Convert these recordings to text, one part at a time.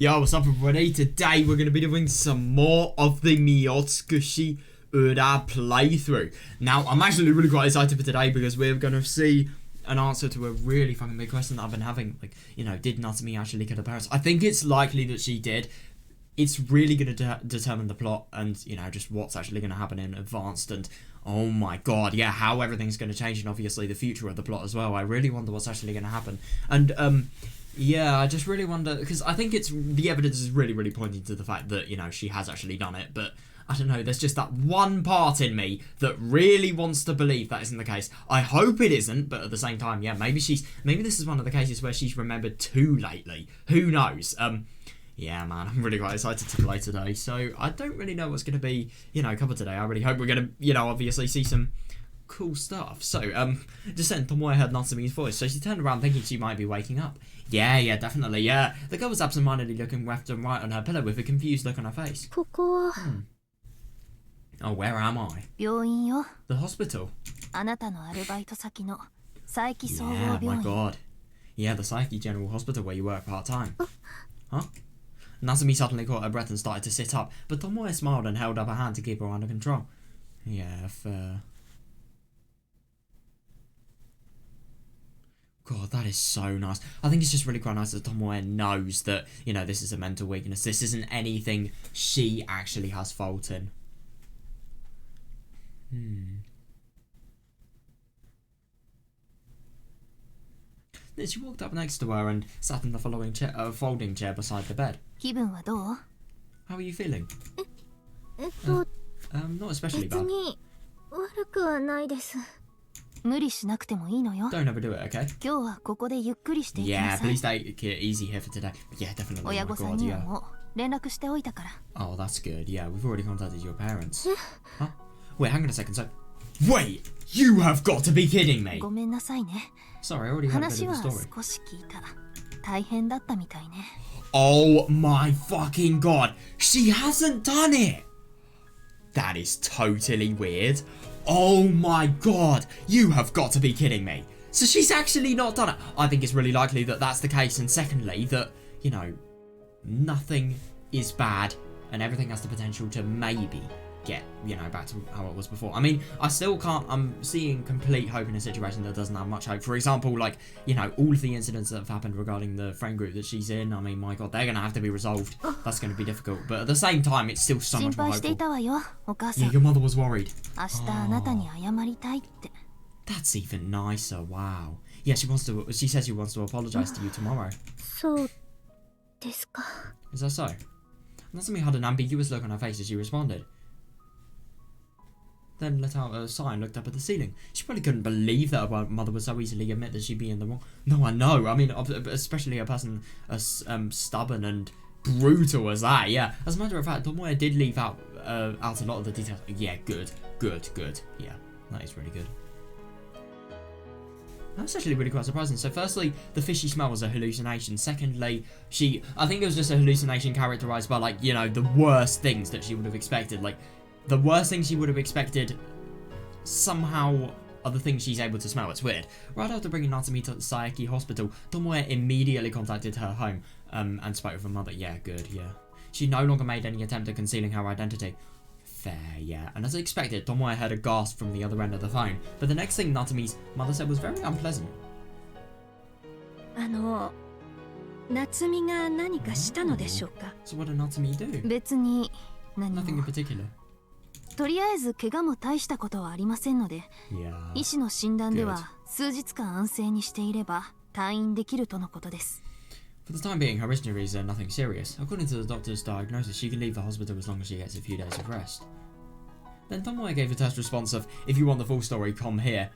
Yo, what's up everybody? Today we're going to be doing some more of the Miotsukushi Ura playthrough. Now, I'm actually really quite excited for today because we're going to see an answer to a really fucking big question that I've been having. Like, you know, did Natsumi actually kill her parents? I think it's likely that she did. It's really going to determine the plot and, you know, just what's actually going to happen in advanced and, oh my god, yeah, how everything's going to change and obviously the future of the plot as well. I really wonder what's actually going to happen. And, yeah, I just really wonder, because I think the evidence is really, really pointing to the fact that, you know, she has actually done it, but I don't know, there's just that one part in me that really wants to believe that isn't the case. I hope it isn't, but at the same time, yeah, maybe this is one of the cases where she's remembered too lately. Who knows? Yeah, man, I'm really quite excited to play today, so I don't really know what's going to be, you know, covered today. I really hope we're going to, you know, obviously see some cool stuff. So, just then, Tomoe heard Natsumi's voice, so she turned around thinking she might be waking up. Yeah, definitely, yeah. The girl was absent-mindedly looking left and right on her pillow with a confused look on her face. Oh, where am I? The hospital. Yeah, my god. Yeah, the Psyche General Hospital where you work part-time. Huh? Natsumi suddenly caught her breath and started to sit up, but Tomoe smiled and held up a hand to keep her under control. Yeah, fair. God, that is so nice. I think it's just really quite nice that Tomoe knows that, you know, this is a mental weakness. This isn't anything she actually has fault in. Then she walked up next to her and sat in the folding chair beside the bed. How are you feeling? Not especially bad. Don't overdo it, okay? Yeah, please take it easy here for today. Yeah, definitely. Oh my god, yeah. Oh, that's good. Yeah, we've already contacted your parents. Huh? Wait, hang on a second. So, wait, you have got to be kidding me. Sorry, I already heard a bit of the story. Oh my fucking god, she hasn't done it. That is totally weird. Oh my god, you have got to be kidding me. So she's actually not done it. I think it's really likely that that's the case, and secondly, that, you know, nothing is bad and everything has the potential to maybe get, you know, back to how it was before. I mean, I still can't, I'm seeing complete hope in a situation that doesn't have much hope. For example, like, you know, all of the incidents that have happened regarding the friend group that she's in, I mean, my god, they're going to have to be resolved. That's going to be difficult. But at the same time, it's still so much more hopeful. Yeah, your mother was worried. Oh, that's even nicer, wow. Yeah, she says she wants to apologise to you tomorrow. Is that so? Natsumi had an ambiguous look on her face as she responded. Then let out a sigh and looked up at the ceiling. She probably couldn't believe that her mother would so easily admit that she'd be in the wrong. No, I know. I mean, especially a person as stubborn and brutal as that. Yeah. As a matter of fact, Tomoe did leave out a lot of the details. Yeah, good. Yeah, that is really good. That's actually really quite surprising. So firstly, the fishy smell was a hallucination. Secondly, I think it was just a hallucination characterized by, like, you know, the worst things that she would have expected. Like, the worst things she would have expected somehow are the things she's able to smell. It's weird. Right after bringing Natsumi to the Psyche Hospital, Tomoe immediately contacted her home and spoke with her mother. Yeah, good, yeah. She no longer made any attempt at concealing her identity. Fair, yeah. And as expected, Tomoe heard a gasp from the other end of the phone. But the next thing Natsumi's mother said was very unpleasant. So what did Natsumi do? Nothing in particular. Yeah. For the time being, her injuries are nothing serious. According to the doctor's diagnosis, she can leave the hospital as long as she gets a few days of rest. Then Tomoe gave a terse response of, if you want the full story, come here.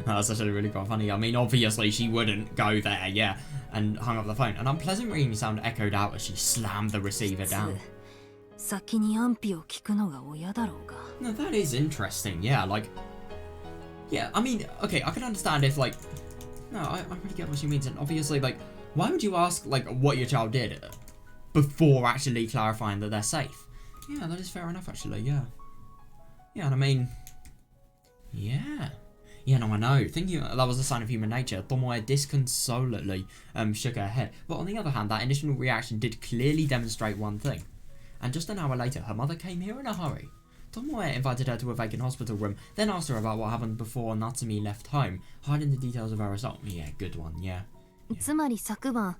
That's actually really quite funny. I mean, obviously she wouldn't go there, yeah, and hung up the phone. An unpleasant ringing sound echoed out as she slammed the receiver down. No, that is interesting, yeah, like, yeah, I mean, okay, I can understand if, like, no, I really get what she means, and obviously, like, why would you ask, like, what your child did before actually clarifying that they're safe? Yeah, that is fair enough, actually, yeah. Yeah, and I mean, yeah. Yeah, no, I know. Thinking that was a sign of human nature, Tomoe disconsolately shook her head. But on the other hand, that initial reaction did clearly demonstrate one thing. And just an hour later, her mother came here in a hurry. Tomoe invited her to a vacant hospital room, then asked her about what happened before Natsumi left home, hiding the details of her assault. Yeah, good one, yeah. つまり昨晩、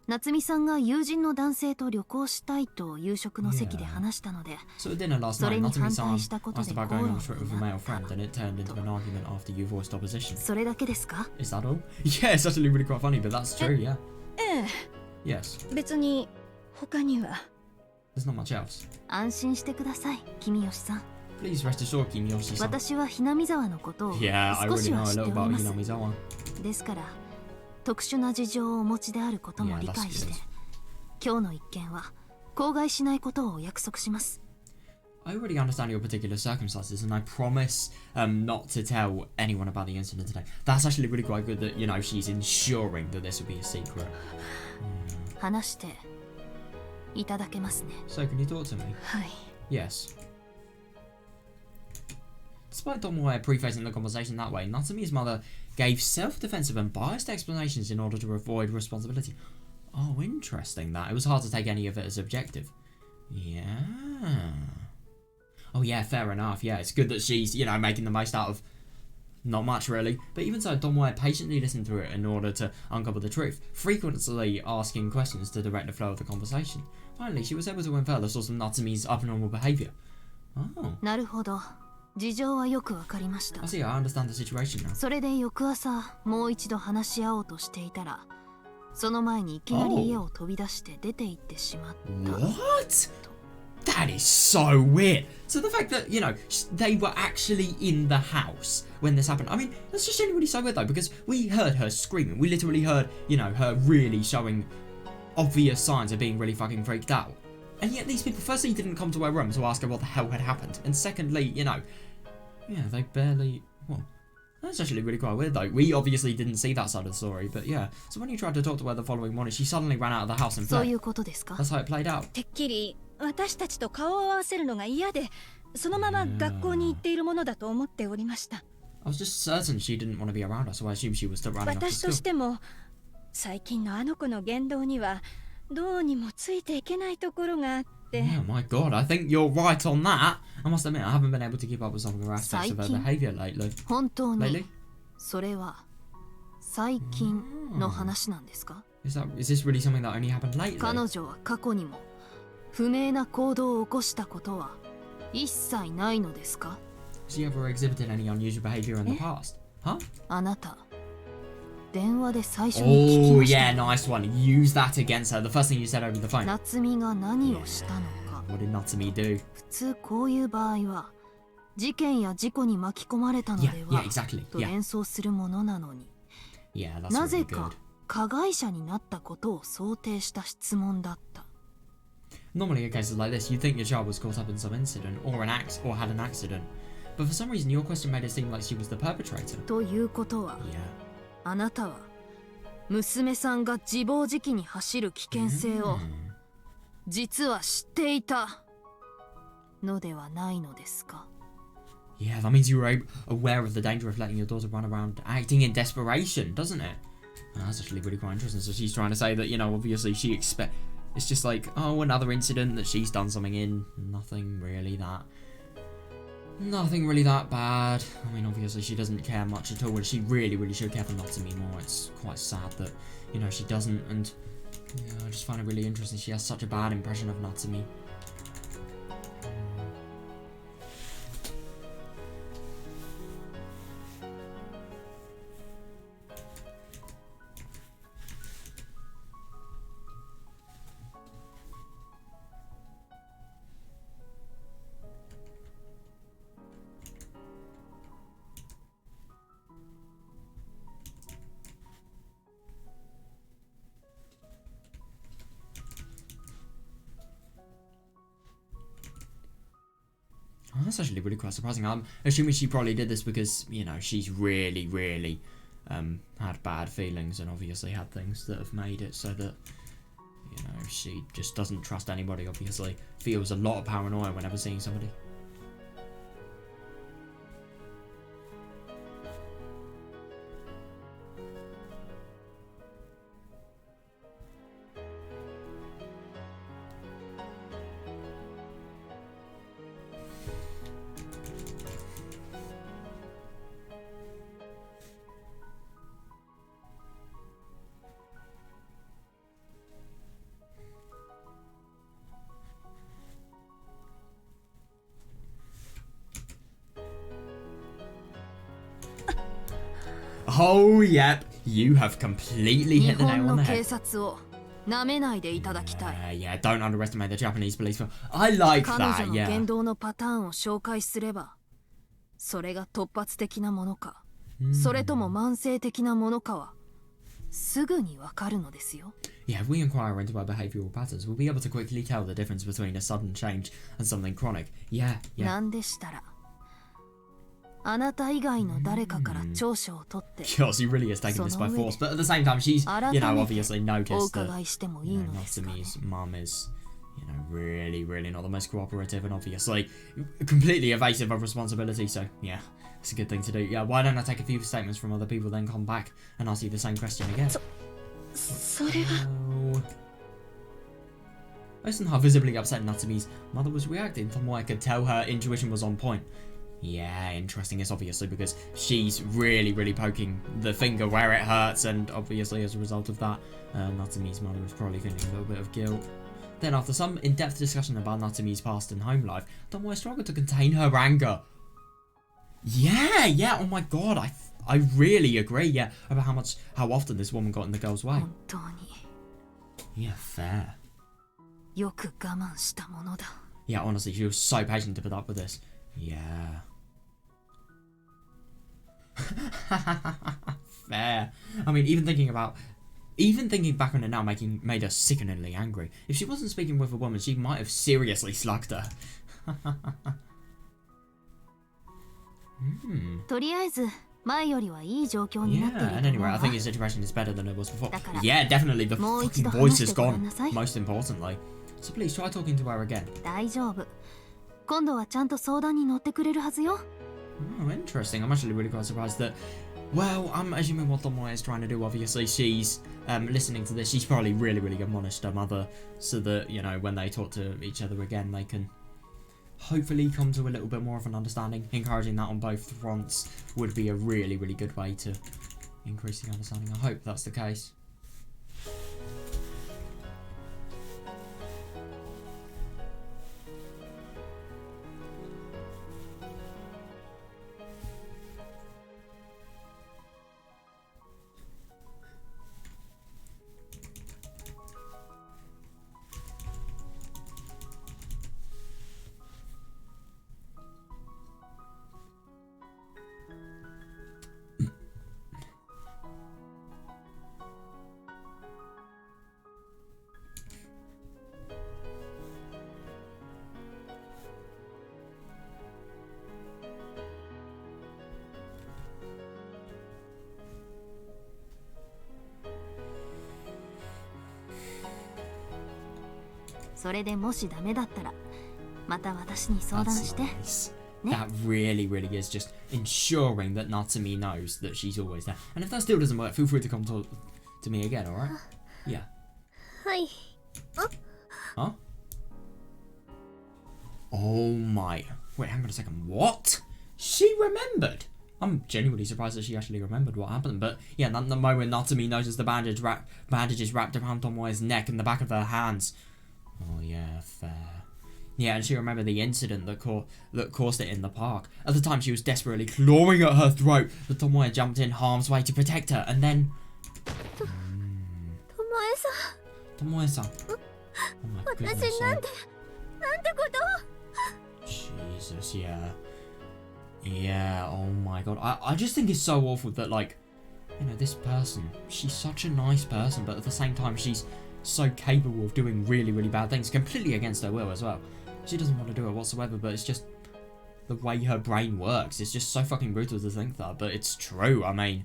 夏美さんが友人の男性と旅行したいと夕食の席で話したので、So at dinner last そ night, れに Natsumi 反 san 対したこと asked で about 口 going 論 on a trip with a にな male った friend, and it turned into an argument after you voiced opposition. それだけですか？ Is that all? Yeah, it's actually really quite funny, but that's true, yeah. ええ、 Yes. 別に他には。 There's not much else. 安心してください、君吉さん。 Please rest assured, Kimiyoshi-san. 私はひなみ沢のことを Yeah, I 少 already し know は a 知って little おり about ます。 Hinamizawa. ですから、特殊な事情をお持ちであることも Yeah, 理 that's 解して、 good. 今日の一件は口外しないことをお約束します。 I already understand your particular circumstances, and I promise not to tell anyone about the incident today. That's actually really quite good that, you know, she's ensuring that this will be a secret. 話していただけますね。 So, can you talk to me? はい。 Yes. Despite Tomoe prefacing the conversation that way, Natsumi's mother gave self-defensive and biased explanations in order to avoid responsibility. Oh, interesting that. It was hard to take any of it as objective. Yeah. Oh yeah, fair enough. Yeah, it's good that she's, you know, making the most out of not much really. But even so, Tomoe patiently listened through it in order to uncover the truth, frequently asking questions to direct the flow of the conversation. Finally, she was able to infer the source of Natsumi's abnormal behaviour. Oh. なるほど。事情はよくわかりました。 I see, I understand the situation now. それで翌朝、もう一度話し合おうとしていたら、その前にいきなり家を飛び出して出て行ってしまった。 What? That is so weird. So the fact that, you know, they were actually in the house when this happened. I mean, that's just genuinely so weird though, because we heard her screaming. We literally heard, you know, her really showing obvious signs of being really fucking freaked out. And yet these people, firstly, didn't come to her room to ask her what the hell had happened. And secondly, you know, yeah, they barely... Well, that's actually really quite weird though. We obviously didn't see that side of the story, but yeah. So when you tried to talk to her the following morning, she suddenly ran out of the house and そうい fled. うことですか？ That's how it played out. てっきり私たちと顔を合わせるのが嫌で、そのまま学校に行っているものだと思っておりました。I was just certain she didn't want to be around us, so I assumed she was still running off to 私と school. しても最近のあの子の言動にはどうにもついていけないところがあって。 Yeah, my god, I think you're right on that. I must admit, I haven't been able to keep up with some of her aspects of her behaviour lately. 本当 Lately? にそれは最近の話なんですか？ Is this really something that only happened lately? 彼女は過去にも不明な行動を起こしたことは一切ないのですか？ Has she ever exhibited any unusual behaviour in the past? Huh? あなた電話で最初に聞き Oh, ました yeah, nice one. Use that against her. The first thing you said over the phone. 夏美が何をしたのか。 What did Natsumi do? 普通こういう場合は事件や事故に巻き込まれたので Yeah, は yeah, exactly. と Yeah, 連想するものなのに yeah, that's なぜ really か good. 加害者になったことを想定した質問だった。 Normally in cases like this, you'd think your child was caught up in some incident or had an accident. But for some reason, your question made it seem like she was the perpetrator. ということは Yeah. あなたは娘さんが自暴自棄に走る危険性を Hmm. 実は知っていたのではないのですか？ Yeah, that means you were aware of the danger of letting your daughter run around acting in desperation, doesn't it? And that's actually really quite interesting. So she's trying to say that, you know, obviously it's just like, oh, another incident that she's done something in. Nothing really that bad. I mean, obviously she doesn't care much at all, and she really, really should care for Natsumi more. It's quite sad that, you know, she doesn't, and yeah, I just find it really interesting. She has such a bad impression of Natsumi. Oh, that's actually really quite surprising. I'm assuming she probably did this because, you know, she's really, really had bad feelings and obviously had things that have made it so that, you know, she just doesn't trust anybody, obviously. Feels a lot of paranoia whenever seeing somebody. Oh, yep. You have completely 日 hit the 本 nail on の the 警 head. 察を舐めないでいただきたい。 Yeah, don't underestimate the Japanese police force. I like 彼女 that, の yeah. 言動のパターンを紹介すれば、それが突発的なものか、それとも慢性的なものかはすぐにわかるのですよ。 Yeah, if we inquire into our behavioural patterns, we'll be able to quickly tell the difference between a sudden change and something chronic. Yeah, yeah. なんでしたら、あなた以外の誰かから調書を取って、 God, she really is taking this by force. But at the same time, she's, you know, obviously お noticed that, 伺いしてもい you い know, のですかね。 Natsumi's mum is, you know, really, really not the most cooperative and obviously completely evasive of responsibility. So, yeah, it's a good thing to do. Yeah, why don't I take a few statements from other people, then come back and ask you the same question again? それは Oh. Based on how visibly upset Natsumi's mother was reacting, Tomoe could tell her intuition was on point. Yeah, interesting. It's obviously because she's really, really poking the finger where it hurts, and obviously as a result of that, Natsumi's mother was probably feeling a little bit of guilt. Then after some in-depth discussion about Natsumi's past and home life, Tomoe struggled to contain her anger. Yeah, oh my god, I really agree, yeah, about how often this woman got in the girl's way. 本当に Yeah, fair. よく我慢したものだ。 Yeah, honestly, she was so patient to put up with this. Yeah. Fair. I mean, even thinking back on it now made her sickeningly angry. If she wasn't speaking with a woman, she might have seriously slugged her. とりあえず前よりはいい状況になっている Yeah, と and 思う anyway, わ。 I think his situation is better than it was before. だから Yeah, definitely, the もう一 fucking 度 voice 話し is てごら gone. んなさい。 Most importantly. So please try talking to her again. 大丈夫。今度はちゃんと相談に乗ってくれるはずよ。 Oh, interesting. I'm actually really quite surprised that. Well, I'm assuming what Tomoe is trying to do. Obviously, she's listening to this. She's probably really, really admonished her mother, so that, you know, when they talk to each other again, they can hopefully come to a little bit more of an understanding. Encouraging that on both fronts would be a really, really good way to increase the understanding. I hope that's the case.「それでもしダメだったらまた私に相談して。 Nice. That really, really is just ensuring that Natsumi knows that she's always there. And if that still doesn't work, feel free to come to me again, alright? Yeah. はい。 Huh? Oh my. Wait, hang on a second. What? She remembered? I'm genuinely surprised that she actually remembered what happened. But yeah, the moment Natsumi notices the bandage is wrapped around Tomoe's neck and the back of her hands. Oh yeah, fair. Yeah, and she remembered the incident that caused it in the park. At the time, she was desperately clawing at her throat, but Tomoe jumped in harm's way to protect her, and then... ともえさん。 Tomoe-san. Oh my 私 goodness. なんてこと。 Jesus, yeah. Yeah, oh my god. I just think it's so awful that, like, you know, this person, she's such a nice person, but at the same time, she's so capable of doing really, really bad things, completely against her will as well. She doesn't want to do it whatsoever, but it's just the way her brain works. It's just so fucking brutal to think that, but it's true. I mean,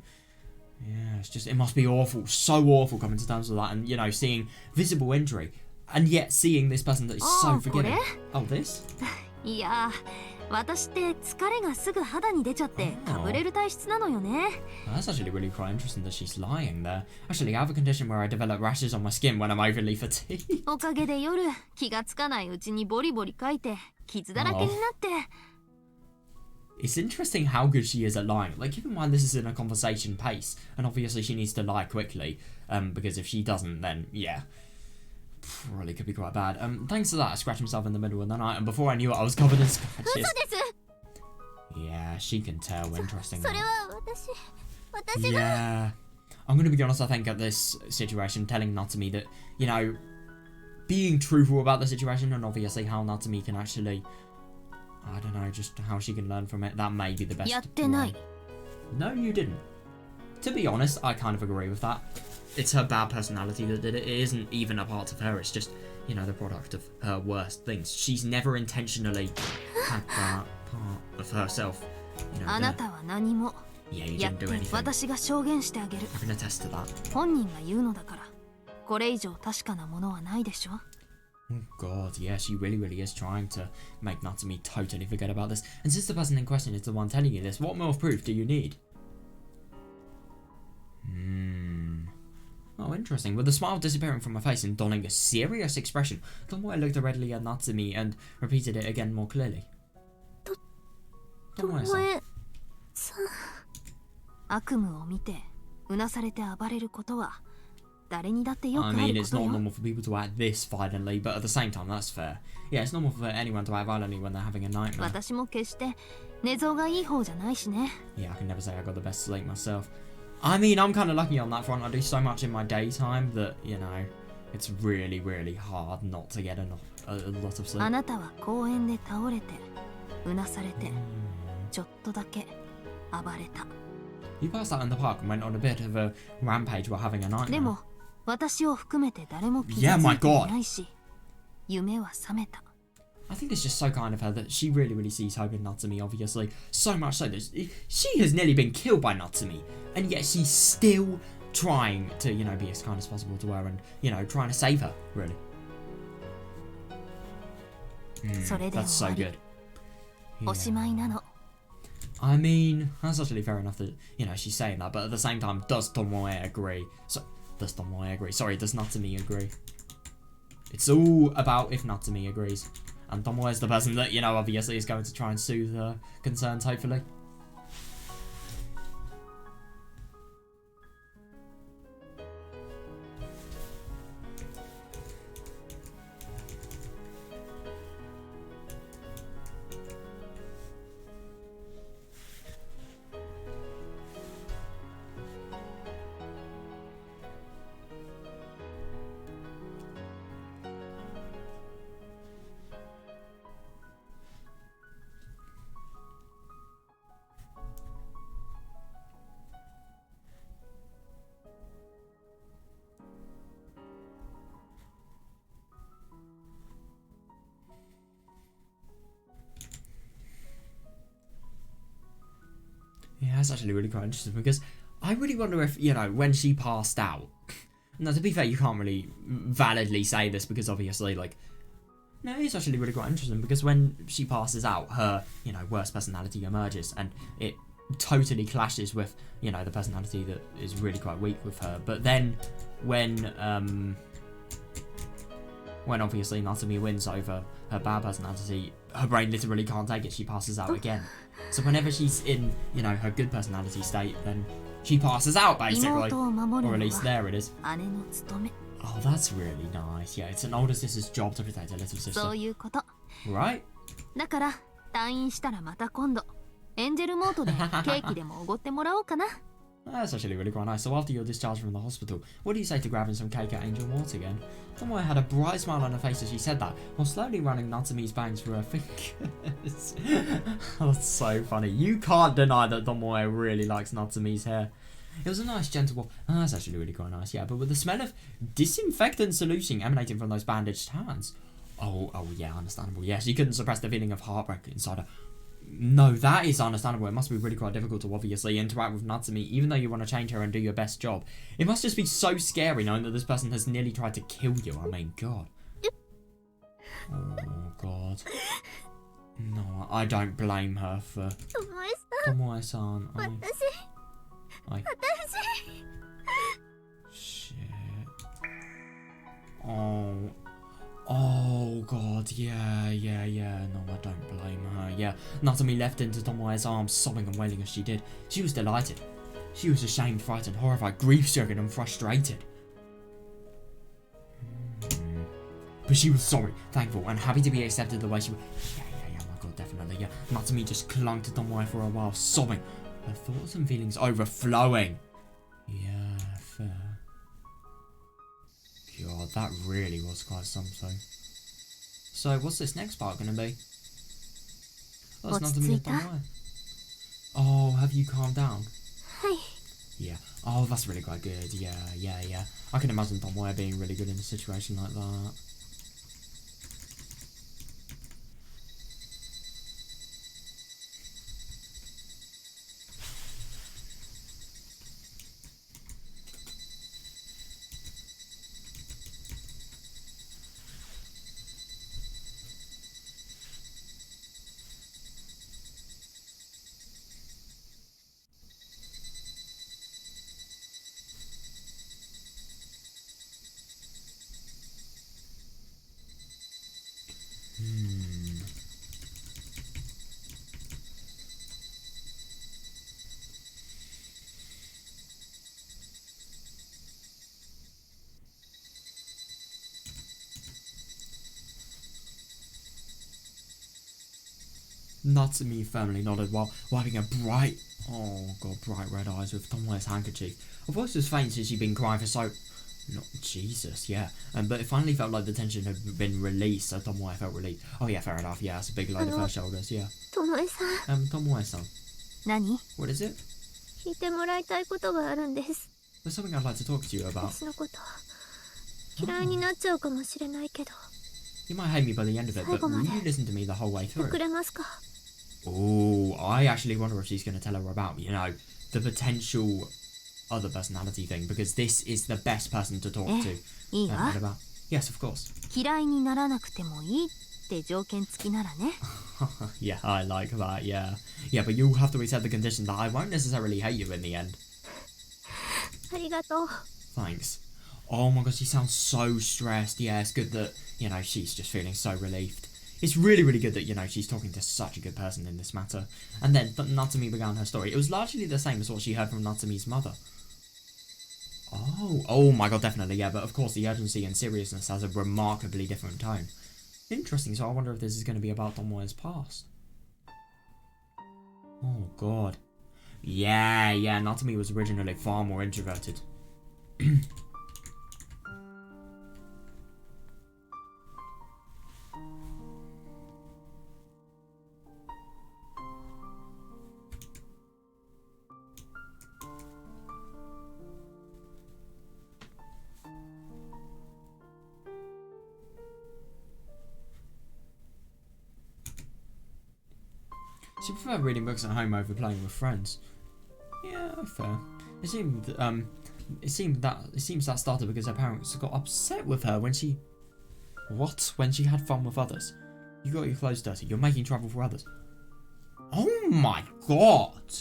yeah, it's just, it must be awful, so awful coming to terms with that, and, you know, seeing visible injury, and yet seeing this person that is so forgiving. Oh, this? いやー、私って疲れがすぐ肌に出ちゃってかぶれる体質なのよね。 That's actually really quite interesting that she's lying there. Actually, I have a condition where I develop rashes on my skin when I'm overly fatigued. おかげで夜気がつかないうちにボリボリかいて傷だらけになって。 It's interesting how good she is at lying. Like, keep in mind this is in a conversation pace, and obviously she needs to lie quickly, because if she doesn't, then, yeah, probably could be quite bad. Thanks to that, I scratched myself in the middle of the night, and before I knew it, I was covered in scratches. 嘘です。 Yeah, she can tell. Interesting. それは私。Yeah. I'm gonna be honest, I think at this situation, telling Natsumi that, you know, being truthful about the situation and obviously how Natsumi can actually, I don't know, just how she can learn from it, that may be the best way. No, you didn't. To be honest, I kind of agree with that. It's her bad personality that did it. It isn't even a part of her, it's just, you know, the product of her worst things. She's never intentionally had that part of herself, you know, yeah, you didn't do anything. I can attest to that. Oh god, yeah, she really is trying to make Natsumi totally forget about this. And since the person in question is the one telling you this, what more proof do you need? Oh, interesting. With the smile disappearing from her face and donning a serious expression, Tomoe looked directly at Natsumi and repeated it again more clearly. Tomoe-san. I mean, it's not normal for people to act this violently, but at the same time, that's fair. Yeah, it's normal for anyone to act violently when they're having a nightmare. Yeah, I can never say I got the best sleep myself. I mean, I'm kind of lucky on that front. I do so much in my daytime that, you know, it's really hard not to get a lot of sleep. You passed out in the park and went on a bit of a rampage while having a nightmare. Yeah, my god! I think it's just so kind of her that she really sees hope in Natsumi, obviously. So much so that she has nearly been killed by Natsumi, and yet she's still trying to, you know, be as kind as possible to her and, you know, trying to save her, really. That's so good. Yeah. I mean, that's actually fair enough that, you know, she's saying that, but at the same time, does Tomoe agree? Does Natsumi agree? It's all about if Natsumi agrees. And Tomoe's the person that, you know, obviously is going to try and soothe her concerns, hopefully. Yeah, that's actually really quite interesting because I really wonder if, you know, when she passed out. Now, to be fair, you can't really validly say this because obviously, like, no, it's actually really quite interesting because when she passes out, her, you know, worst personality emerges and it totally clashes with, you know, the personality that is really quite weak with her. But then when obviously Natsumi wins over her bad personality, her brain literally can't take it. She passes out again. So whenever she's in, you know, her good personality state, then she passes out, basically. Or at least there it is. Oh, that's really nice. Yeah, it's an older sister's job to protect her little sister. Right? That's actually really quite nice. So after you're discharged from the hospital, what do you say to grabbing some cake at Angel Mort again? Tomoe had a bright smile on her face as she said that, while slowly running Natsumi's bangs through her fingers. That's so funny. You can't deny that Tomoe really likes Natsumi's hair. It was a nice gentle that's actually really quite nice, yeah, but with the smell of disinfectant solution emanating from those bandaged hands. Oh yeah, understandable. Yeah, she couldn't suppress the feeling of heartbreak inside her. No, that is understandable. It must be really quite difficult to obviously interact with Natsumi, even though you want to change her and do your best job. It must just be so scary knowing that this person has nearly tried to kill you. I mean, God. Oh, God. No, I don't blame her for... Tomoe-san. Shit. Oh god, yeah, no, I don't blame her, yeah. Natsumi left into Tomoe's arms, sobbing and wailing as she did. She was delighted. She was ashamed, frightened, horrified, grief-stricken and frustrated. But she was sorry, thankful, and happy to be accepted the way she was. Yeah, my god, definitely, yeah. Natsumi just clung to Tomoe for a while, sobbing. Her thoughts and feelings overflowing. Yeah, fair. God, that really was quite something. So, what's this next part going to be? Oh, it's not to me. Oh, have you calmed down? Yeah. Oh, that's really quite good. Yeah. I can imagine Tomoe being really good in a situation like that. Natsumi firmly nodded while wiping her bright red eyes with Tomoe's handkerchief. Her voice was faint since she'd been crying for so... Not Jesus, yeah. But it finally felt like the tension had been released, so Tomoe felt relieved. Oh yeah, fair enough, yeah, it's a big load off her shoulders, yeah. Tomoe-san. Tomoe-san. 何? What is it? 聞いてもらいたいことがあるんです。 There's something I'd like to talk to you about. 私のこと嫌いになっちゃうかもしれないけど You might hate me by the end of it, but will you listen to me the whole way through? くれますか? Oh, I actually wonder if she's going to tell her about, you know, the potential other personality thing, because this is the best person to talk to. いいわ。 About. Yes, of course. 嫌いにならなくてもいいって条件付きならね。 Yeah, I like that, yeah. Yeah, but you'll have to accept the condition that I won't necessarily hate you in the end. ありがとう。 Thanks. Oh my god, she sounds so stressed. Yeah, it's good that, you know, she's just feeling so relieved. It's really, really good that, you know, she's talking to such a good person in this matter. And then Natsumi began her story. It was largely the same as what she heard from Natsumi's mother. Oh my god, definitely, yeah. But of course, the urgency and seriousness has a remarkably different tone. Interesting, so I wonder if this is going to be about Tomoe's past. Oh god. Yeah, Natsumi was originally far more introverted. She preferred reading books at home over playing with friends. Yeah, fair. It seems that started because her parents got upset with her when she... What? When she had fun with others? You got your clothes dirty. You're making trouble for others. Oh my god!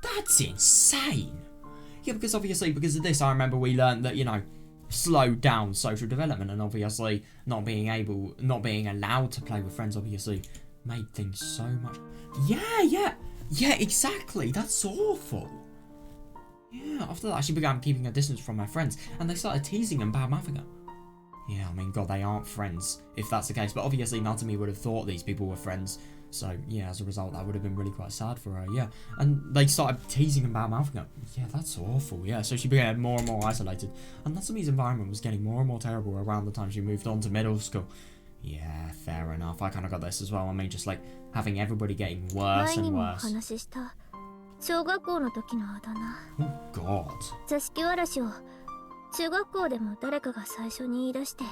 That's insane! Yeah, because obviously, because of this, I remember we learned that, you know, slowed down social development, and obviously not being allowed to play with friends obviously made things so much... Yeah, exactly. That's awful. Yeah, after that she began keeping a distance from her friends, and they started teasing and bad-mouthing her. Yeah, I mean, god, they aren't friends, if that's the case, but obviously Natsumi would have thought these people were friends, so yeah, as a result, that would have been really quite sad for her, yeah. And they started teasing and bad-mouthing her. Yeah, that's awful, yeah, so she became more and more isolated, and Natsumi's environment was getting more and more terrible around the time she moved on to middle school. Yeah, fair enough. I kind of got this as well. I mean, just like having everybody getting worse and worse. 小学校の時のあだ名。 Oh god. 座敷わらしを中学校でも誰かが最初に言い出して。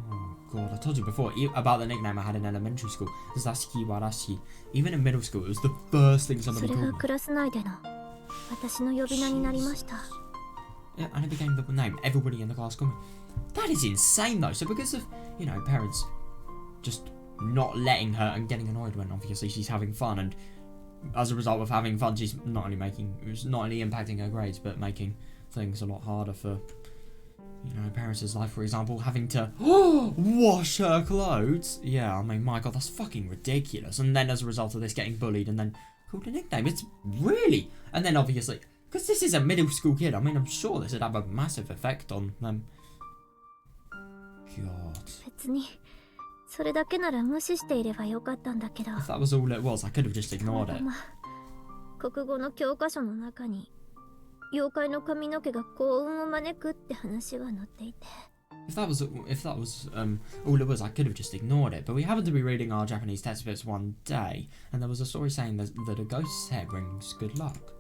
Oh god, I told you before about the nickname I had in elementary school. Zashiki Warashi. Even in middle school, it was the first thing somebody それ called が me. クラス内での私の呼び名になりました。 Yeah, and it became the name everybody in the class called me. That is insane though. So because of, you know, parents just not letting her and getting annoyed when obviously she's having fun, and as a result of having fun, she's not only impacting her grades, but making things a lot harder for, you know, parents' life. For example, having to wash her clothes. Yeah, I mean, my god, that's fucking ridiculous. And then as a result of this, getting bullied and then called a nickname. It's really... And then obviously, because this is a middle school kid, I mean, I'm sure this would have a massive effect on them. God. 別にそれだけなら無視していればよかったんだけど。 If that was all it was, I could have just ignored it. 国語の教科書の中に妖怪の髪の毛が幸運を招くって話が載っていて。 If that was all it was, I could have just ignored it. But we happened to be reading our Japanese textbooks one day, and there was a story saying that a ghost's hair brings good luck.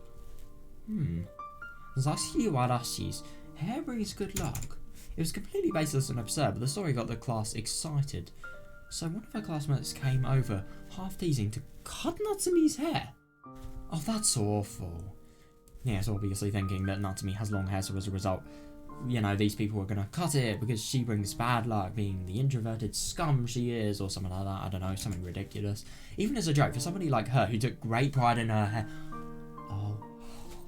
That's Higurashi's hair brings good luck. It was completely baseless and absurd, but the story got the class excited. So one of her classmates came over, half teasing, to cut Natsumi's hair. Oh, that's awful. Yes, obviously thinking that Natsumi has long hair, so as a result, you know, these people are gonna cut it because she brings bad luck, being the introverted scum she is, or something like that. I don't know, something ridiculous. Even as a joke, for somebody like her who took great pride in her hair.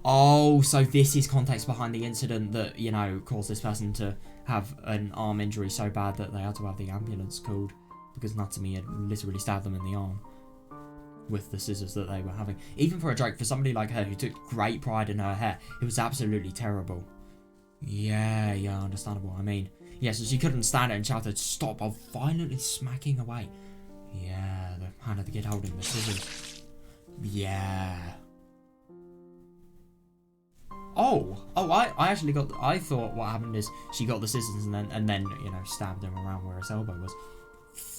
Oh, so this is context behind the incident that, you know, caused this person to have an arm injury so bad that they had to have the ambulance called because Natsumi had literally stabbed them in the arm with the scissors that they were having. Even for a joke, for somebody like her who took great pride in her hair, it was absolutely terrible. Yeah, understandable. I mean, yeah, so she couldn't stand it and shouted, "Stop," while violently smacking away. Yeah, the hand of the kid holding the scissors. Yeah. I actually got. I thought what happened is she got the scissors and then you know stabbed him around where his elbow was.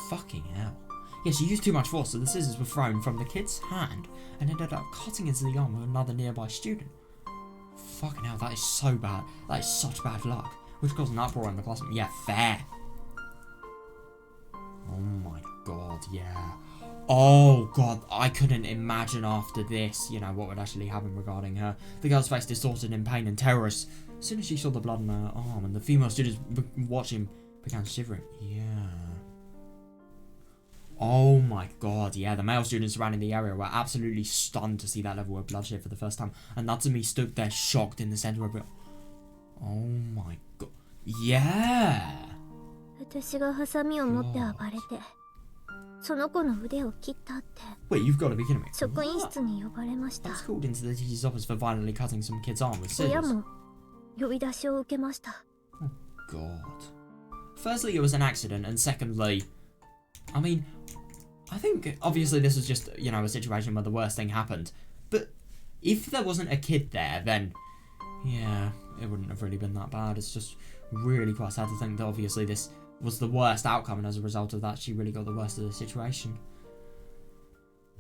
Fucking hell. Yeah, she used too much force, so the scissors were thrown from the kid's hand and ended up cutting into the arm of another nearby student. Fucking hell, that is so bad. That is such bad luck. Which caused an uproar in the classroom. Yeah, fair. Oh my god, yeah. Oh god, I couldn't imagine after this, you know, what would actually happen regarding her. The girl's face distorted in pain and terror as soon as she saw the blood on her arm, and the female students watching began shivering. Yeah. Oh my god, yeah, the male students surrounding the area were absolutely stunned to see that level of bloodshed for the first time, and Natsumi stood there shocked in the center of it. Oh my god. Yeah! 私がハサミを持って暴れて、その子の腕を切ったって。 Wait, you've got to be kidding me. 職員室に呼ばれました。 I was called into the teacher's office for violently cutting some kid's arm with scissors. 親も呼び出しを受けました。 Oh god. Firstly, it was an accident, and secondly, I mean, I think obviously this was just, you know, a situation where the worst thing happened. But if there wasn't a kid there, then yeah, it wouldn't have really been that bad. It's just really quite sad to think that obviously this was the worst outcome, and as a result of that, she really got the worst of the situation.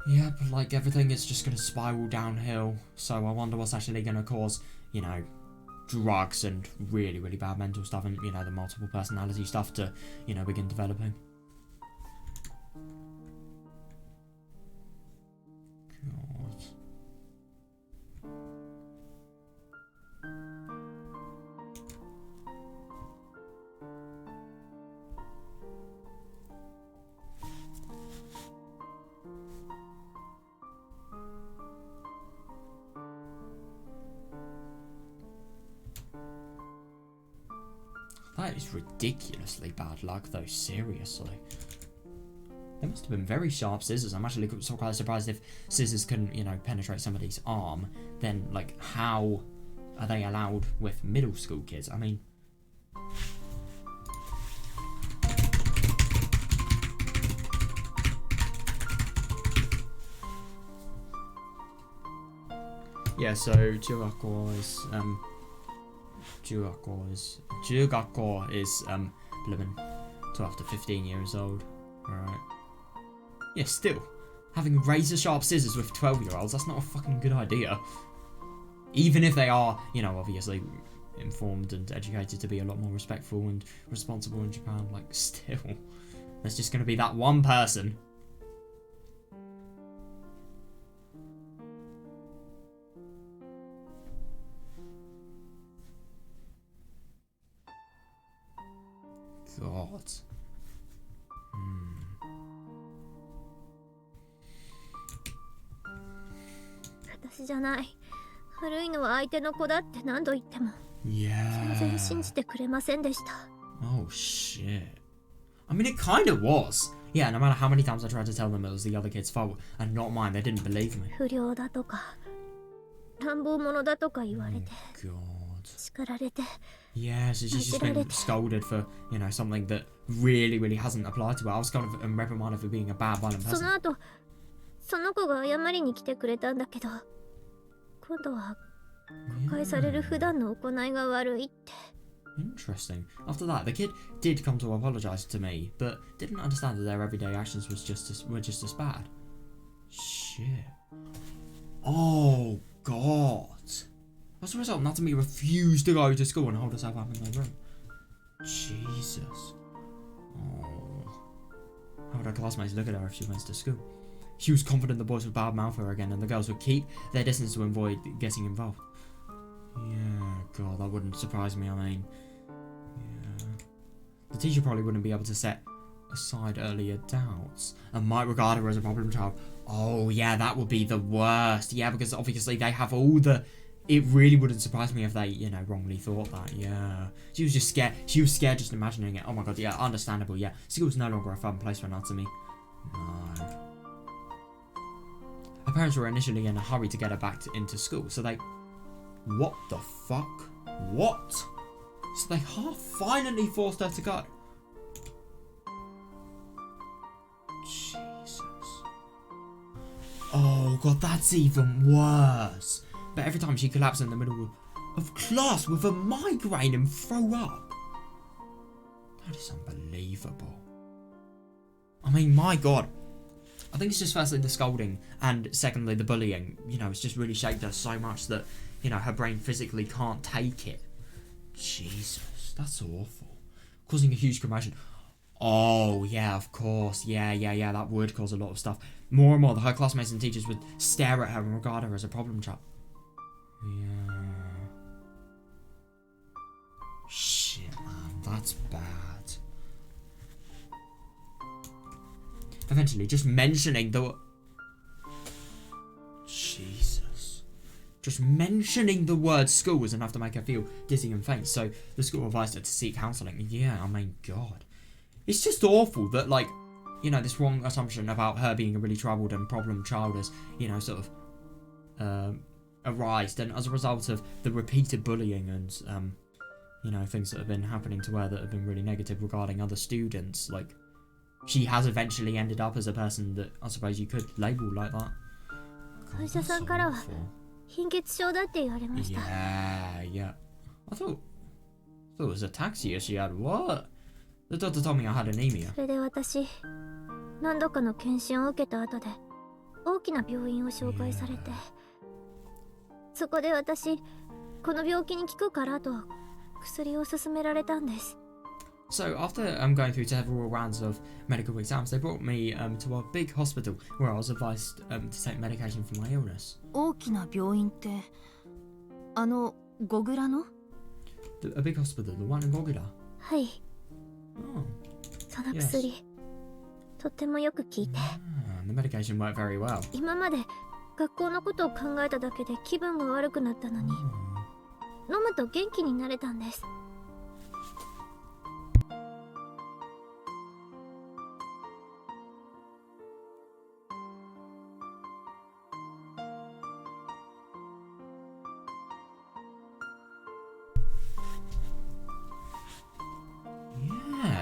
Yep, like everything is just going to spiral downhill. So I wonder what's actually going to cause, you know, drugs and really, really bad mental stuff and, you know, the multiple personality stuff to, you know, begin developing. God. That is ridiculously bad luck, though, seriously. They must have been very sharp scissors. I'm actually quite surprised if scissors couldn't, you know, penetrate somebody's arm. Then, like, how are they allowed with middle school kids? I mean... Yeah, so Jugako is living 12 to 15 years old. Alright. Yeah, still. Having razor sharp scissors with 12-year-olds, that's not a fucking good idea. Even if they are, you know, obviously informed and educated to be a lot more respectful and responsible in Japan, like, still. There's just gonna be that one person. God. Hmm. 私じゃない。悪いのは相手の子だって何度言っても。Yeah. 全然信じてくれませんでした。Oh shit. I mean, it kind of was. Yeah, no matter how many times I tried to tell them it was the other kid's fault and not mine, they didn't believe me. 不良だとか乱暴者だとか言われて、 God. 叱られて Yeah, so she's just been scolded for, you know, something that really, really hasn't applied to her. I was kind of reprimanded for being a bad, violent そ person. の後その子が謝りに来てくれたんだけど、今度は誤解される普段の行いが悪いって。 Interesting. After that, the kid did come to apologise to me, but didn't understand that their everyday actions were just as bad. Shit. Oh, God. As a result, Natsumi refused to go to school and hold herself up in their room. Jesus. Oh. How would her classmates look at her if she went to school? She was confident the boys would badmouth her again and the girls would keep their distance to avoid getting involved. Yeah, God, that wouldn't surprise me, I mean. Yeah. The teacher probably wouldn't be able to set aside earlier doubts and might regard her as a problem child. Oh, yeah, that would be the worst. Yeah, because obviously they have all the... It really wouldn't surprise me if they, you know, wrongly thought that, yeah. She was just scared. She was scared just imagining it. Oh my God, yeah, understandable, yeah. School's no longer a fun place for Natsumi. No. Her parents were initially in a hurry to get her back into school, so they... What the fuck? What? So they half finally forced her to go. Jesus. Oh God, that's even worse. But every time she collapsed in the middle of class with a migraine and throw up. That is unbelievable. I mean, my God. I think it's just firstly the scolding and secondly the bullying. You know, it's just really shaped her so much that, you know, her brain physically can't take it. Jesus, that's awful. Causing a huge commotion. Oh, yeah, of course. Yeah, that would cause a lot of stuff. More and more, her classmates and teachers would stare at her and regard her as a problem child. Yeah. Shit, man, that's bad. Eventually, just mentioning the... Jesus. Just mentioning the word school was enough to make her feel dizzy and faint, so the school advised her to seek counselling. Yeah, I mean, God. It's just awful that, like, you know, this wrong assumption about her being a really troubled and problem child has, you know, sort of, arised, and as a result of the repeated bullying and, you know, things that have been happening to her that have been really negative regarding other students, like, she has eventually ended up as a person that I suppose you could label like that. God, 会社さんからは貧血症だって言われました。 Yeah. I thought it was ataxia she had. What? The doctor told me I had anemia. それで私、何度かの検診を受けた後で大きな病院を紹介されて、そこで私、この病気に効くからと薬を勧められたんです。 So after going through several rounds of medical exams, they brought me to a big hospital where I was advised to take medication for my illness. 大きな病院ってあのゴグラの A big hospital, the one in Gogura. はい。 Oh. その薬、とってもよく効いて。 The medication worked very well. 今まで学校のことを考えただけで気分が悪くなったのに、飲むと元気になれたんです。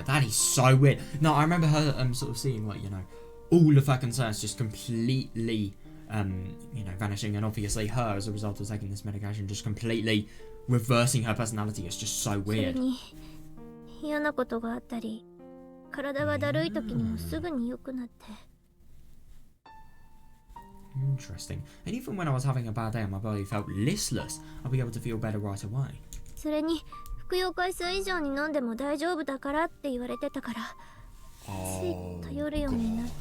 That is so weird. No, I remember her sort of seeing, like, you know, all of her concerns just completely you know, vanishing, and obviously her, as a result of taking this medication, just completely reversing her personality. It's just so それ weird. に嫌なことがあったり、体がだるい時にもすぐに良くなって。 Interesting. And even when I was having a bad day and my body felt listless, I'd be able to feel better right away. それに服用回数以上に飲んでも大丈夫だからって言われてたから、つい頼るようになって。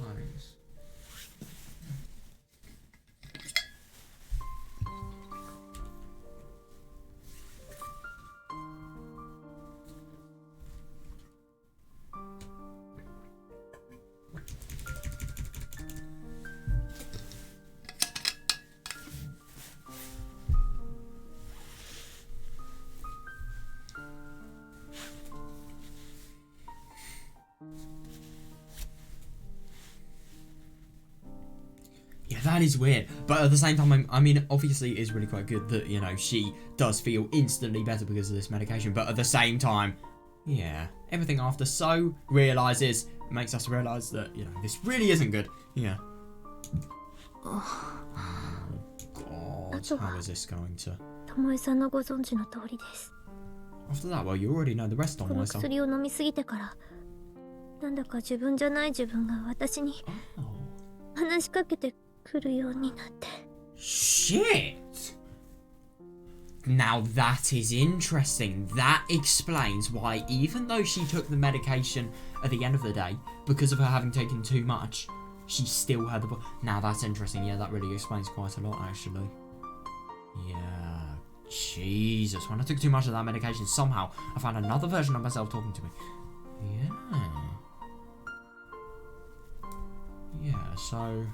Nice. That is weird. But at the same time, I mean, obviously it is really quite good that, you know, she does feel instantly better because of this medication. But at the same time, yeah, everything after So makes us realise that, you know, this really isn't good. Yeah. Oh, God. How is this going to... 巴さんのご存知の通りです。 After that, well, you already know the rest on この myself. 薬を飲みすぎてから、なんだか自分じゃない自分が私に Oh. 話しかけてくるようになって。 Shit! Now that is interesting. That explains why, even though she took the medication at the end of the day, because of her having taken too much, she still had the... Now that's interesting. Yeah, that really explains quite a lot, actually. Yeah. Jesus. When I took too much of that medication, somehow I found another version of myself talking to me. Yeah. Yeah, so...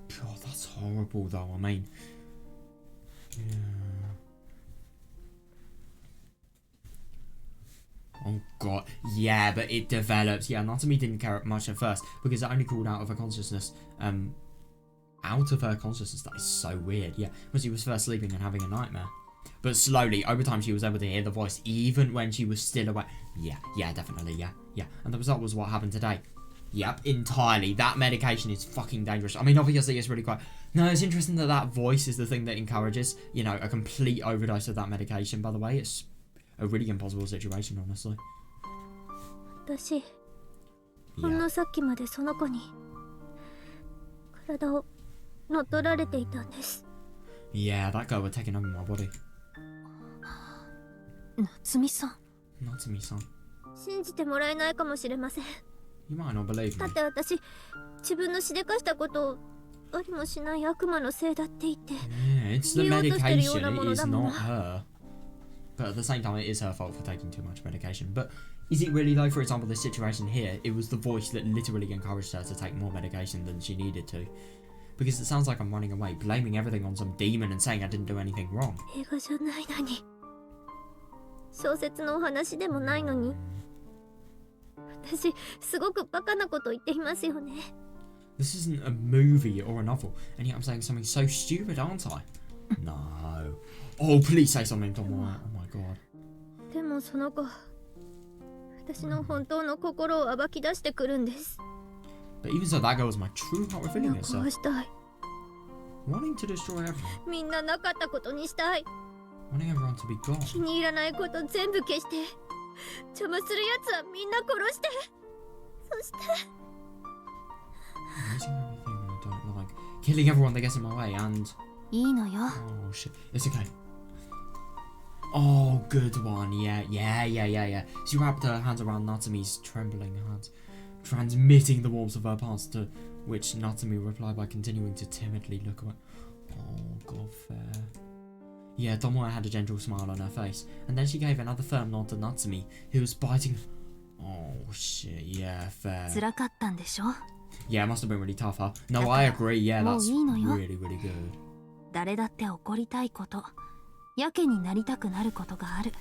God, that's horrible though, I mean... Yeah... Oh god, yeah, but it develops. Yeah, Natsumi didn't care much at first because it only crawled out of her consciousness. Out of her consciousness, that is so weird. Yeah, when she was first sleeping and having a nightmare. But slowly, over time, she was able to hear the voice even when she was still awake. Yeah, definitely, yeah. And the result was what happened today. Yep, entirely. That medication is fucking dangerous. I mean, obviously, it's really quite... No, it's interesting that that voice is the thing that encourages, you know, a complete overdose of that medication, by the way. It's a really impossible situation, honestly. 私、ほんのさっきまでその子に体を乗っ取られていたんです。 Yeah, that girl was taking over my body. 夏美さん。Natsumi-san. 信じてもらえないかもしれません。 You might not believe だ me. って私、自分のしでかしたことをありもしない悪魔のせいだって言って。 Yeah, it's the 見ようとしてるよう medication. なも It の is だもの。 not her. But at the same time, it is her fault for taking too much medication. But is it really though? For example, this situation here, it was the voice that literally encouraged her to take more medication than she needed to. Because it sounds like I'm running away, blaming everything on some demon and saying I didn't do anything wrong. 映画じゃないのに、小説のお話でもないのに、私すごくバカなこと言っていますよね。 This isn't a movie or a novel, and yet I'm saying something so stupid, aren't I? No. Oh, please say something, Tomoe. Oh my god. でもその子、私の本当の心を暴き出してくるんです。 But even so, that girl was my true heart revealing みんな itself. 殺したい。 Wanting to destroy everyone. みんななかったことにしたい。 Wanting everyone to be gone. 気に入らないこと全部消して、邪魔するやつはみんな殺して。そして。 Erasing everything I don't like. Killing everyone that gets in my way and... いいのよ。 Oh shit. It's okay. Oh, good one. Yeah. She wrapped her hands around Natsumi's trembling hands, transmitting the warmth of her pulse, to which Natsumi replied by continuing to timidly look away. Oh, god, fair. Yeah, Tomoe had a gentle smile on her face, and then she gave another firm nod to Natsumi, who was biting... Oh, shit, yeah, fair. 辛かったんでしょ。 Yeah, it must have been really tough, huh? No, I agree, yeah, that's もういいのよ。 really, really good. 誰だって怒りたいこと、やけになりたくなることがある。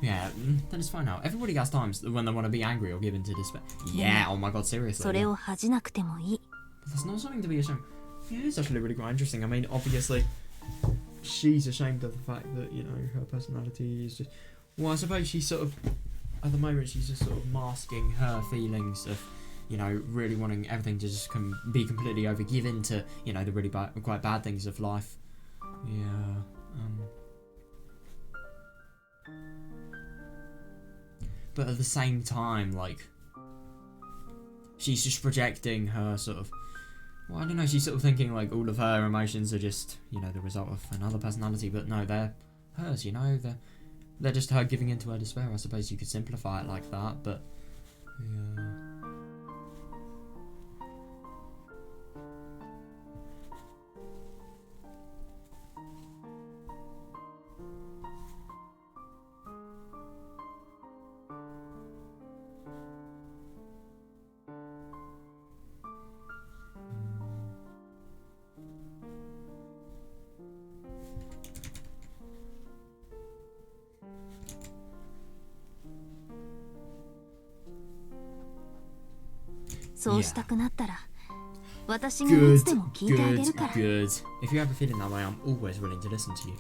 Yeah, then it's fine now. Everybody has times when they want to be angry or give in to despair. Yeah, oh my god, seriously. それを恥じなくてもいい。 That's not something to be ashamed. Yeah, it's actually really quite interesting. I mean, obviously, she's ashamed of the fact that, you know, her personality is just... Well, I suppose she's sort of... At the moment, she's just sort of masking her feelings of, you know, really wanting everything to just be completely overgiven to, you know, the really quite bad things of life. Yeah, But at the same time, like, she's just projecting her sort of... Well, I don't know, she's sort of thinking, like, all of her emotions are just, you know, the result of another personality, but no, they're hers, you know? They're just her giving in to her despair. I suppose you could simplify it like that, but... Yeah... そうしたくなったら私がいつでも聞いてあげるから。 Good. If you're ever feeling that way, I'm always willing to listen to you.